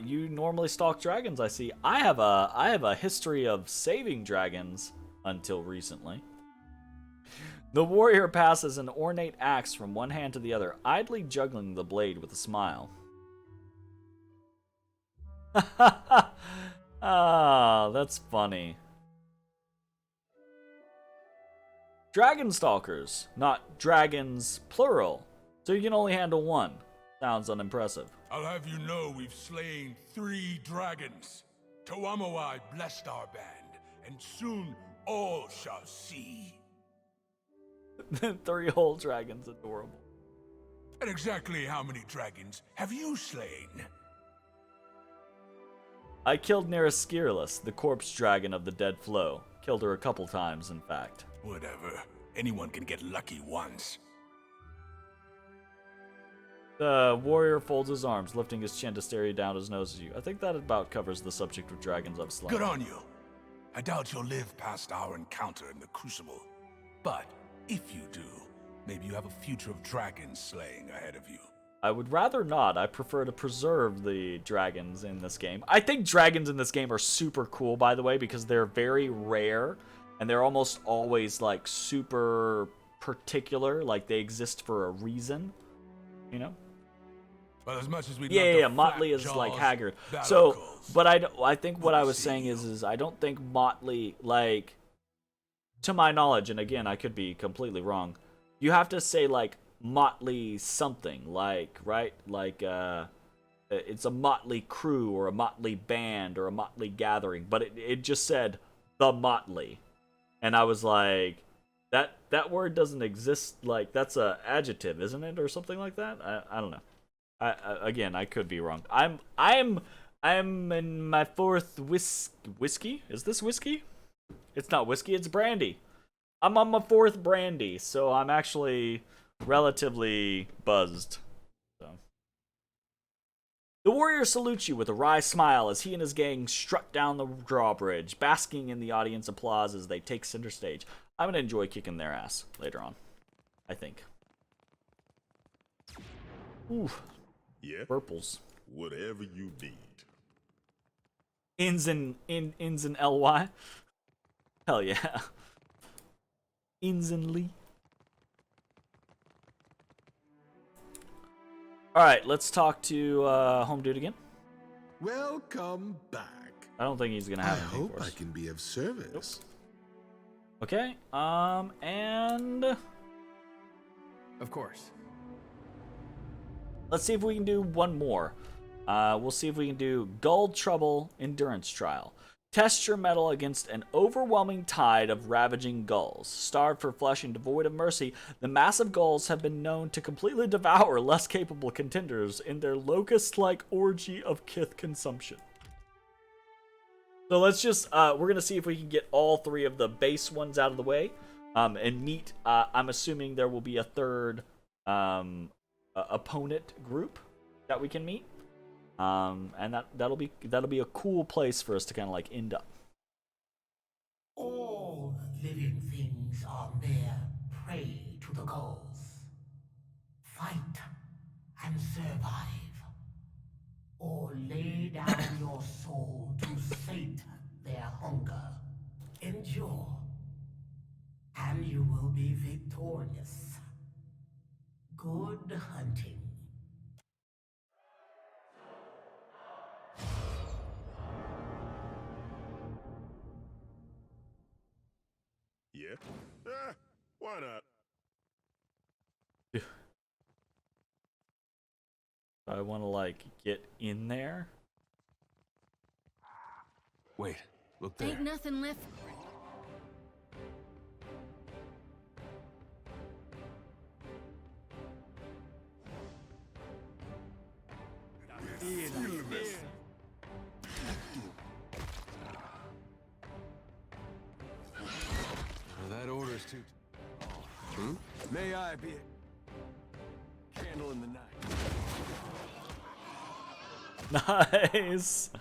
You normally stalk dragons, I see. I have a history of saving dragons until recently. The warrior passes an ornate axe from one hand to the other, idly juggling the blade with a smile. Ah, that's funny. Dragon stalkers, not dragons plural. So you can only handle one. Sounds unimpressive.
I'll have you know we've slain 3 dragons. Toamowai blessed our band, and soon all shall see.
3 whole dragons, adorable.
And exactly how many dragons have you slain?
I killed Neraskirlis, the corpse dragon of the dead flow. Killed her a couple times, in fact.
Whatever. Anyone can get lucky once.
The warrior folds his arms, lifting his chin to stare you down his nose at you. I think that about covers the subject of dragons I've slain.
Good on you. I doubt you'll live past our encounter in the Crucible. But if you do, maybe you have a future of dragon slaying ahead of you.
I would rather not. I prefer to preserve the dragons in this game. I think dragons in this game are super cool, by the way, because they're very rare, and they're almost always, like, super particular. Like, they exist for a reason, you know?
But as much as we
yeah, Motley is like Haggard. So, but I think what I was saying is I don't think Motley, like, to my knowledge, and again, I could be completely wrong, you have to say, like, Motley something, like, right? Like, it's a Motley crew, or a Motley band, or a Motley gathering, but it just said, the Motley. And I was like, that word doesn't exist, like, that's a adjective, isn't it? Or something like that? I don't know. Again, I could be wrong. I'm in my 4th whiskey. Is this whiskey? It's not whiskey, it's brandy. I'm on my 4th brandy, so I'm actually relatively buzzed. So. The warrior salutes you with a wry smile as he and his gang strut down the drawbridge, basking in the audience applause as they take center stage. I'm gonna enjoy kicking their ass later on, I think. Ooh.
Yeah.
Purples.
Whatever you need.
Ins and ly. Hell yeah. Ins and lee. Alright, let's talk to Home Dude again.
Welcome back.
I don't think he's gonna have
I
anything
hope
for us.
I can be of service.
Okay, and...
Of course.
Let's see if we can do one more. We'll see if we can do Gull Trouble Endurance Trial. Test your mettle against an overwhelming tide of ravaging gulls. Starved for flesh and devoid of mercy, the massive gulls have been known to completely devour less capable contenders in their locust-like orgy of kith consumption. So let's just, we're going to see if we can get all three of the base ones out of the way, and meet, I'm assuming there will be a third opponent group that we can meet. And that'll be a cool place for us to kind of like end up.
All living things are mere prey to the gulls. Fight and survive, or lay down your soul to sate their hunger. Endure, and you will be victorious. Good hunting.
Yeah? Why not?
I want to like get in there.
Wait, look there.
Ain't nothing left.
That order's too... May I be a candle in the night?
Nice.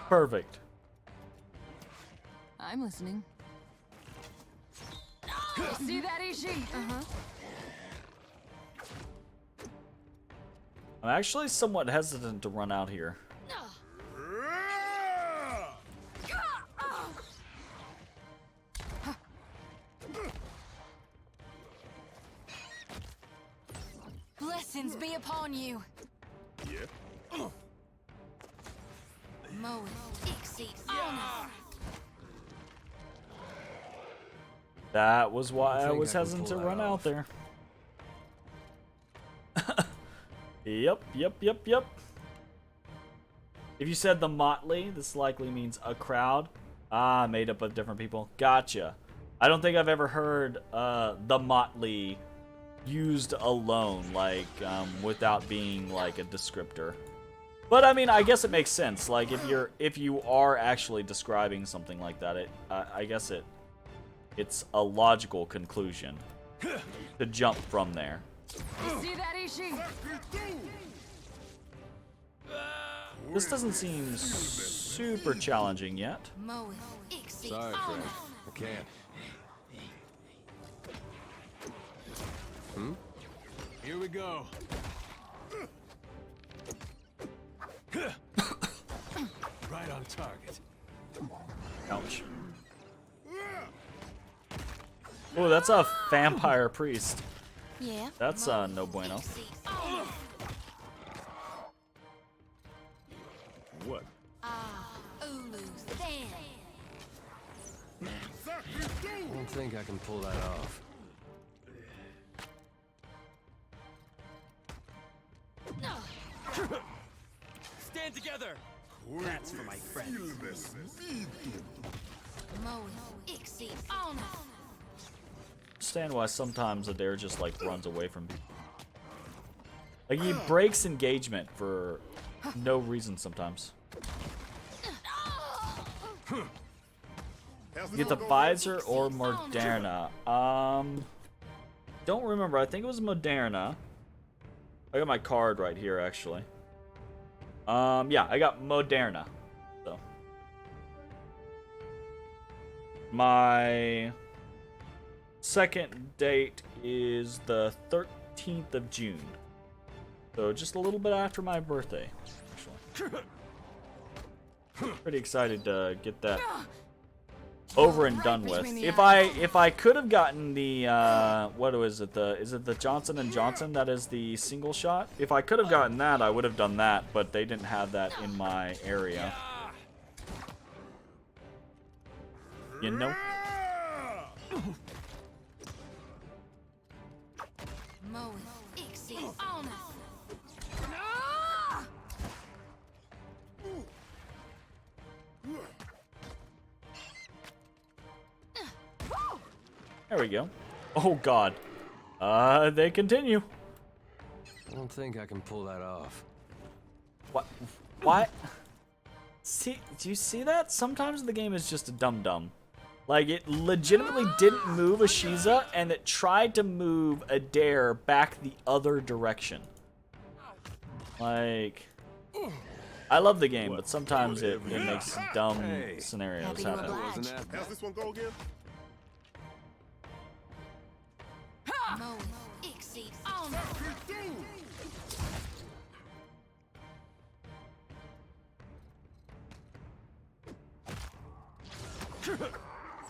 Perfect.
I'm listening. See that, Ishi? Uh-huh.
I'm actually somewhat hesitant to run out here.
Blessings be upon you.
Yeah?
Mowing, exceed honor.
That was why I
think
was
I can
hesitant
pull
to
that
run out
off.
there. Yep. If you said the motley, this likely means a crowd. Made up of different people. Gotcha. I don't think I've ever heard the motley used alone, like without being like a descriptor. But I mean, I guess it makes sense. Like if you are actually describing something like that, I guess it's a logical conclusion to jump from there.
You see that, Ishi?
This doesn't seem super challenging yet.
Mowing, exceed
Sorry,
honor.
friend. I can't. Here we go. Right on target.
Ouch. Oh, that's a vampire priest.
Yeah.
That's no bueno.
Exceed honor.
What?
Ulu's then.
I don't think I can pull that off.
Stand together.
That's for my friends.
Mowing, exceed honor.
Understand why sometimes Adair just like runs away from people. Like he breaks engagement for no reason sometimes. Get the visor or Moderna. Don't remember. I think it was Moderna. I got my card right here actually. Yeah, I got Moderna. So my second date is the 13th of June. So just a little bit after my birthday, actually. Pretty excited to get that over and done with. If I could have gotten the what is it, the Johnson & Johnson that is the single shot? If I could have gotten that, I would have done that, but they didn't have that in my area. You know?
Mowing, exceed
There we go. Oh god. They continue.
I don't think I can pull that off.
What? What? See, do you see that? Sometimes the game is just a dum-dum. Like, it legitimately didn't move Ashiza, and it tried to move Adair back the other direction. Like, I love the game, but sometimes it makes dumb scenarios happen.
How's this one go again?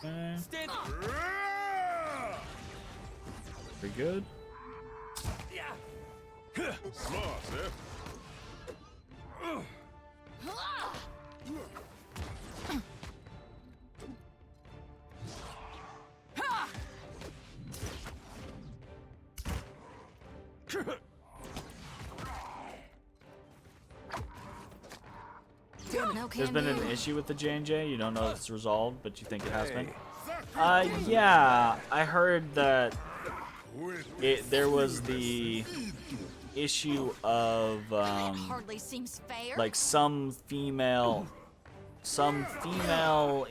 Okay. Pretty good.
Smart, man.
There's been an issue with the J&J. You don't know if it's resolved, but you think it has been. Yeah, I heard that there was the issue of
hardly seems fair.
like some female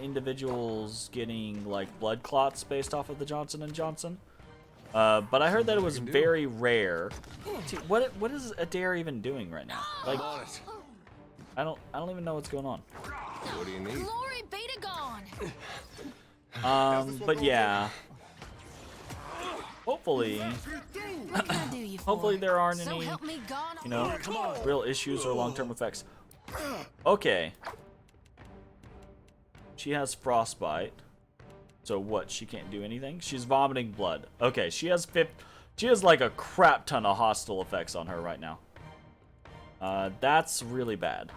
individuals getting like blood clots based off of the Johnson & Johnson. But I heard that it was very rare. Dude, what is Adair even doing right now? Like, I don't even know what's going on.
What do you need?
Glory be to God.
But yeah. Hopefully, hopefully there aren't any, you know, real issues or long-term effects. Okay. She has frostbite. So what? She can't do anything? She's vomiting blood. Okay, she has like a crap ton of hostile effects on her right now. That's really bad.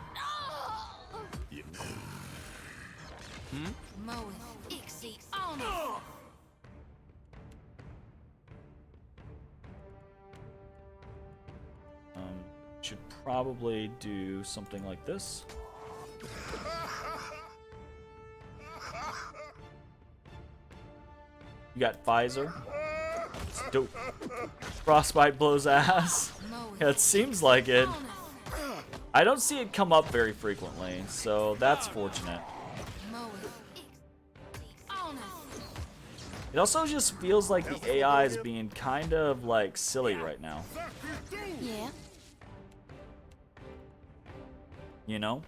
Should probably do something like this. You got Pfizer. It's dope. Frostbite blows ass. Yeah, it seems like it. I don't see it come up very frequently, so that's fortunate. It also just feels like the AI is being kind of like silly right now.
Yeah.
You know?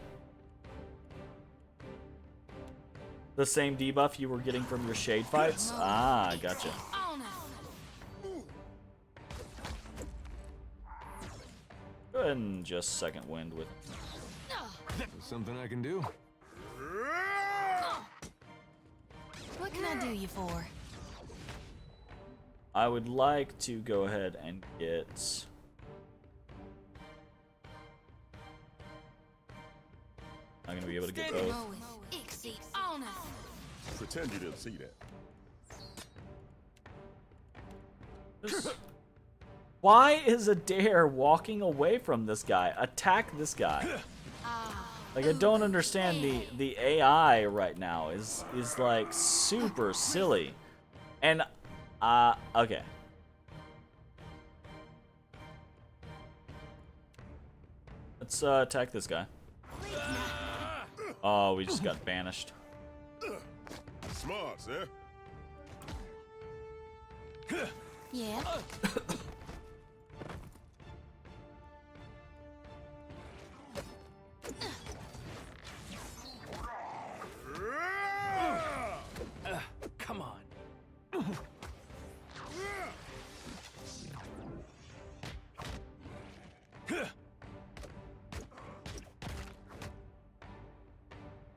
The same debuff you were getting from your shade fights? Ah, gotcha. Go ahead and just second wind with
There's something I can do.
What can I do you for?
I would like to go ahead and get... I'm gonna be able to get both.
Pretend you didn't see that.
Why is Adair walking away from this guy? Attack this guy. Like, I don't understand the AI right now is like super silly. And okay. Let's attack this guy. Oh, we just got banished.
Smart, sir.
Yeah.
Come on.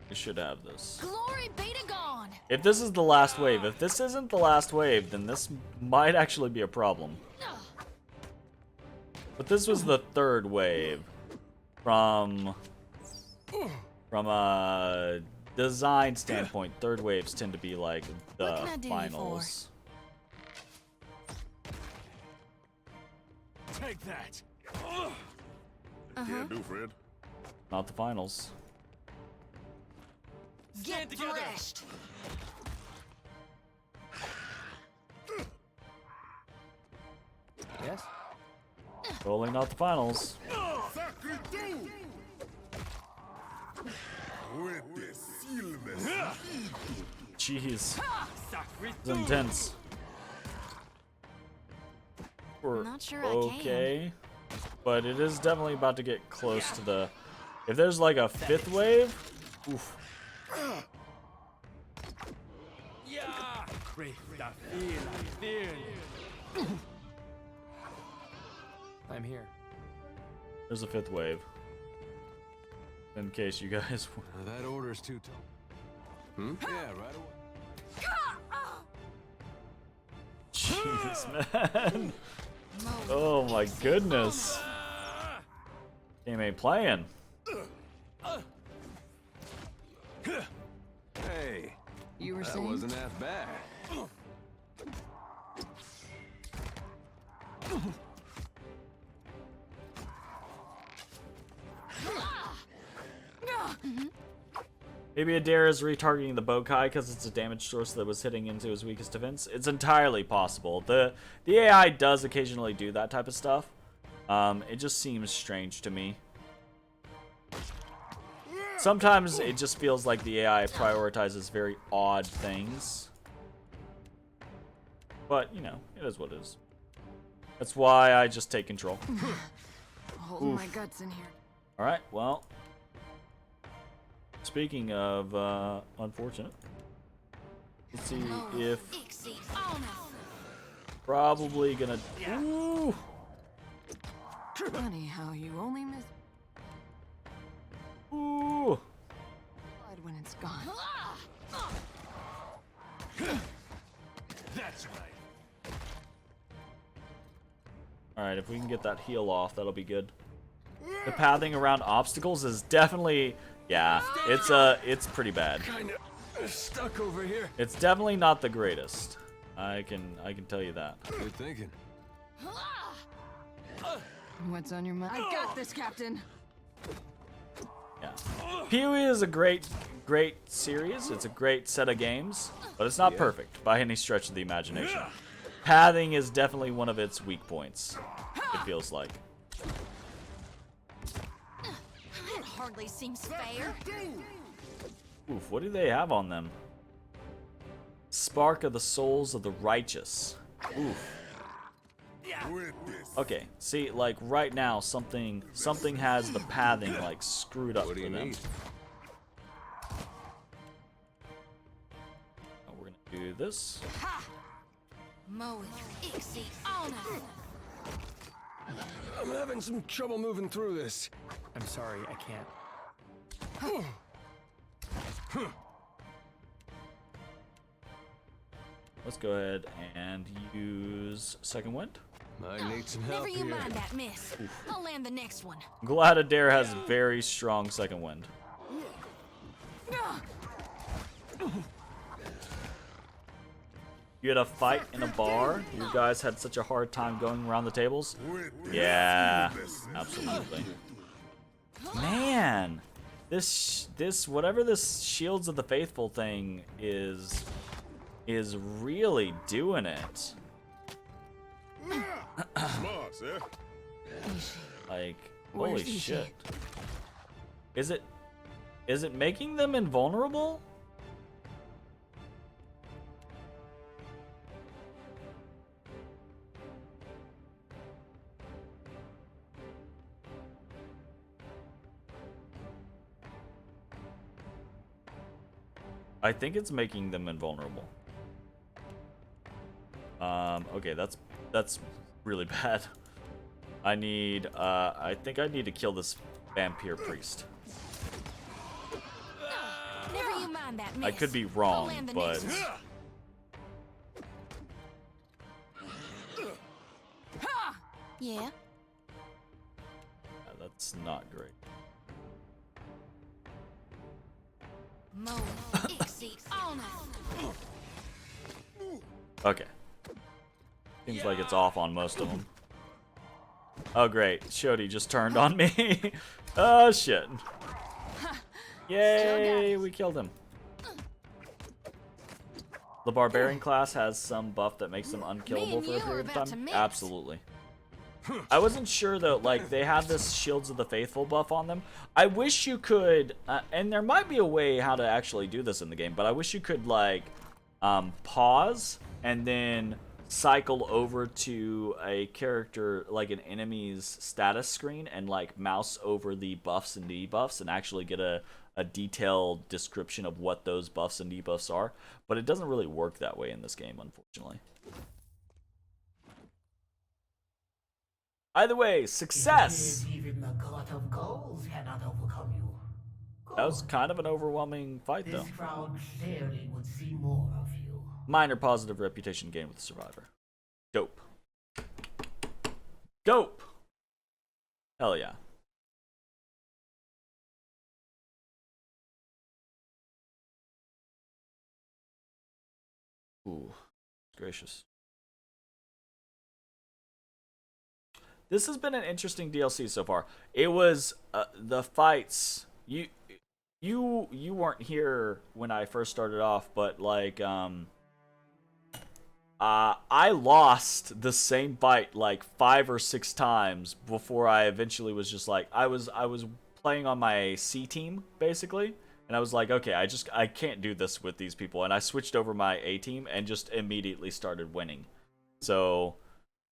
We should have this.
Glory be to God.
If this is the last wave, if this isn't the last wave, then this might actually be a problem. But this was the third wave from a design standpoint. Third waves tend to be like the finals.
Take that.
Can't do, Fred.
Not the finals.
Get thrashed.
Yes?
Totally not the finals. Jeez. It's intense. We're
Not sure I
okay. But it is definitely about to get close to the... If there's like a fifth wave... Oof.
I'm here.
There's a fifth wave. In case you guys...
That order's too tall. Hmm? Yeah, right away.
Jeez, man. Oh my goodness. Game ain't playing.
Hey,
You were
that
saying?
wasn't half bad.
Maybe Adair is retargeting the Bokai because it's a damage source that was hitting into his weakest defense. It's entirely possible. The AI does occasionally do that type of stuff. It just seems strange to me. Sometimes it just feels like the AI prioritizes very odd things. But, you know, it is what it is. That's why I just take control.
Holding my guts in here.
Alright, well. Speaking of unfortunate, let's see if probably gonna. Ooh.
Funny how you only miss
Ooh.
blood when it's gone.
That's right.
Alright, if we can get that heal off, that'll be good. The pathing around obstacles is definitely, yeah, it's pretty bad.
Kinda stuck over here.
It's definitely not the greatest. I can tell you that.
Good thinking.
What's on your mind? I got this, Captain.
Yeah. PoE is a great series. It's a great set of games, but it's not perfect by any stretch of the imagination. Pathing is definitely one of its weak points, it feels like.
That hardly seems fair.
Oof, what do they have on them? Spark of the souls of the righteous. Oof. Okay, see, like right now, something has the pathing like screwed up for them. Now we're gonna do this.
I'm having some trouble moving through this.
I'm sorry, I can't.
Let's go ahead and use second wind.
Might need some help
Never you
here.
mind that miss. I'll land the next one.
I'm glad Adair has very strong second wind. You had a fight in a bar? You guys had such a hard time going around the tables? Yeah, absolutely. Man, this whatever this Shields of the Faithful thing is really doing it.
Smart, sir.
Like,
Where's
holy
Ishi?
shit. Is it making them invulnerable? I think it's making them invulnerable. Okay, that's really bad. I think I need to kill this vampire priest.
Never you mind that miss.
I could be
I'll
wrong,
land the
but
next one. Yeah.
that's not great. Okay. Seems like it's off on most of them. Oh, great. Shodi just turned on me. Oh, shit. Yay, we killed him. The Barbarian class has some buff that makes them unkillable for a period of time. Absolutely. I wasn't sure, though, like, they had this Shields of the Faithful buff on them. I wish you could, and there might be a way how to actually do this in the game, but I wish you could, like, pause and then cycle over to a character, like an enemy's status screen, and, like, mouse over the buffs and debuffs and actually get a detailed description of what those buffs and debuffs are. But it doesn't really work that way in this game, unfortunately. Either way, success!
Even the god of goals cannot overcome you.
That was kind of an overwhelming fight, though.
This crowd clearly would see more of you.
Minor positive reputation gained with the Survivor. Dope. Dope! Hell yeah. Ooh, gracious. This has been an interesting DLC so far. It was the fights. You weren't here when I first started off, but like I lost the same fight like 5 or 6 times before I eventually was just like I was playing on my C team basically. And I was like, okay, I can't do this with these people. And I switched over my A team and just immediately started winning. So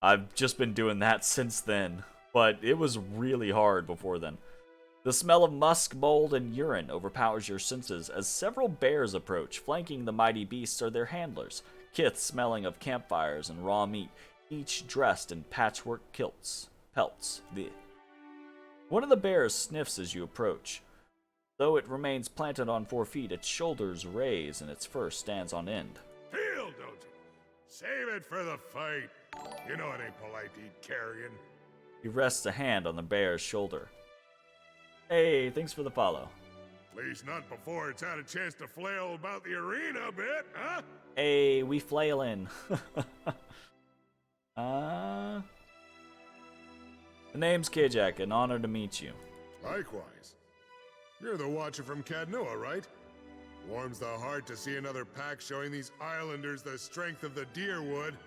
I've just been doing that since then. But it was really hard before then. The smell of musk, mold, and urine overpowers your senses as several bears approach. Flanking the mighty beasts are their handlers, kiths smelling of campfires and raw meat, each dressed in patchwork pelts. Blech. One of the bears sniffs as you approach. Though it remains planted on 4 feet, its shoulders raise and its fur stands on end.
Feel, don't you? Save it for the fight. You know it ain't polite to eat carrion.
He rests a hand on the bear's shoulder. Hey, thanks for the follow.
At least not before it's had a chance to flail about the arena a bit, huh?
Hey, we flailin'. The name's Kijak, an honor to meet you.
Likewise. You're the Watcher from Cadnoa, right? Warms the heart to see another pack showing these islanders the strength of the deer wood.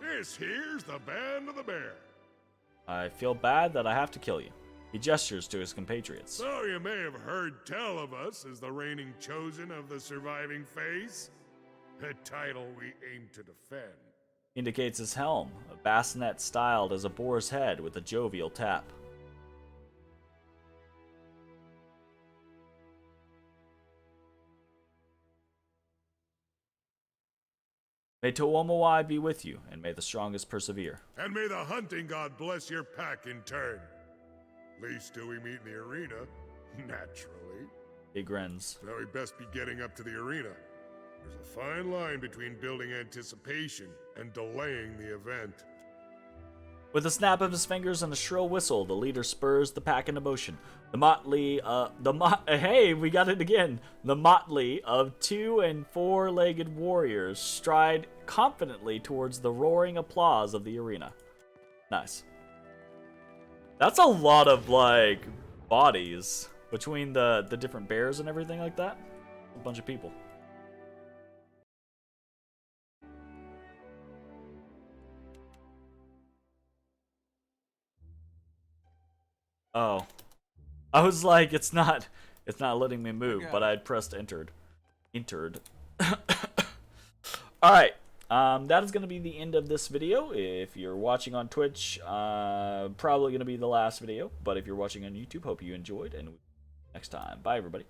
This here's the Band of the Bear.
I feel bad that I have to kill you. He gestures to his compatriots.
So you may have heard tell of us as the reigning chosen of the surviving face. A title we aim to defend.
Indicates his helm, a bassinet styled as a boar's head with a jovial tap. May Toomawai be with you, and may the strongest persevere.
And may the hunting god bless your pack in turn. Least do we meet in the arena, naturally.
He grins.
Now we best be getting up to the arena. There's a fine line between building anticipation and delaying the event.
With a snap of his fingers and a shrill whistle, the leader spurs the pack into motion. Hey, we got it again. The motley of 2- and 4-legged warriors stride confidently towards the roaring applause of the arena. Nice. That's a lot of, like, bodies between the different bears and everything like that. A bunch of people. Oh. I was like, it's not letting me move, but I'd pressed entered. Alright. That is going to be the end of this video. If you're watching on Twitch, probably going to be the last video. But if you're watching on YouTube, hope you enjoyed. And next time. Bye, everybody.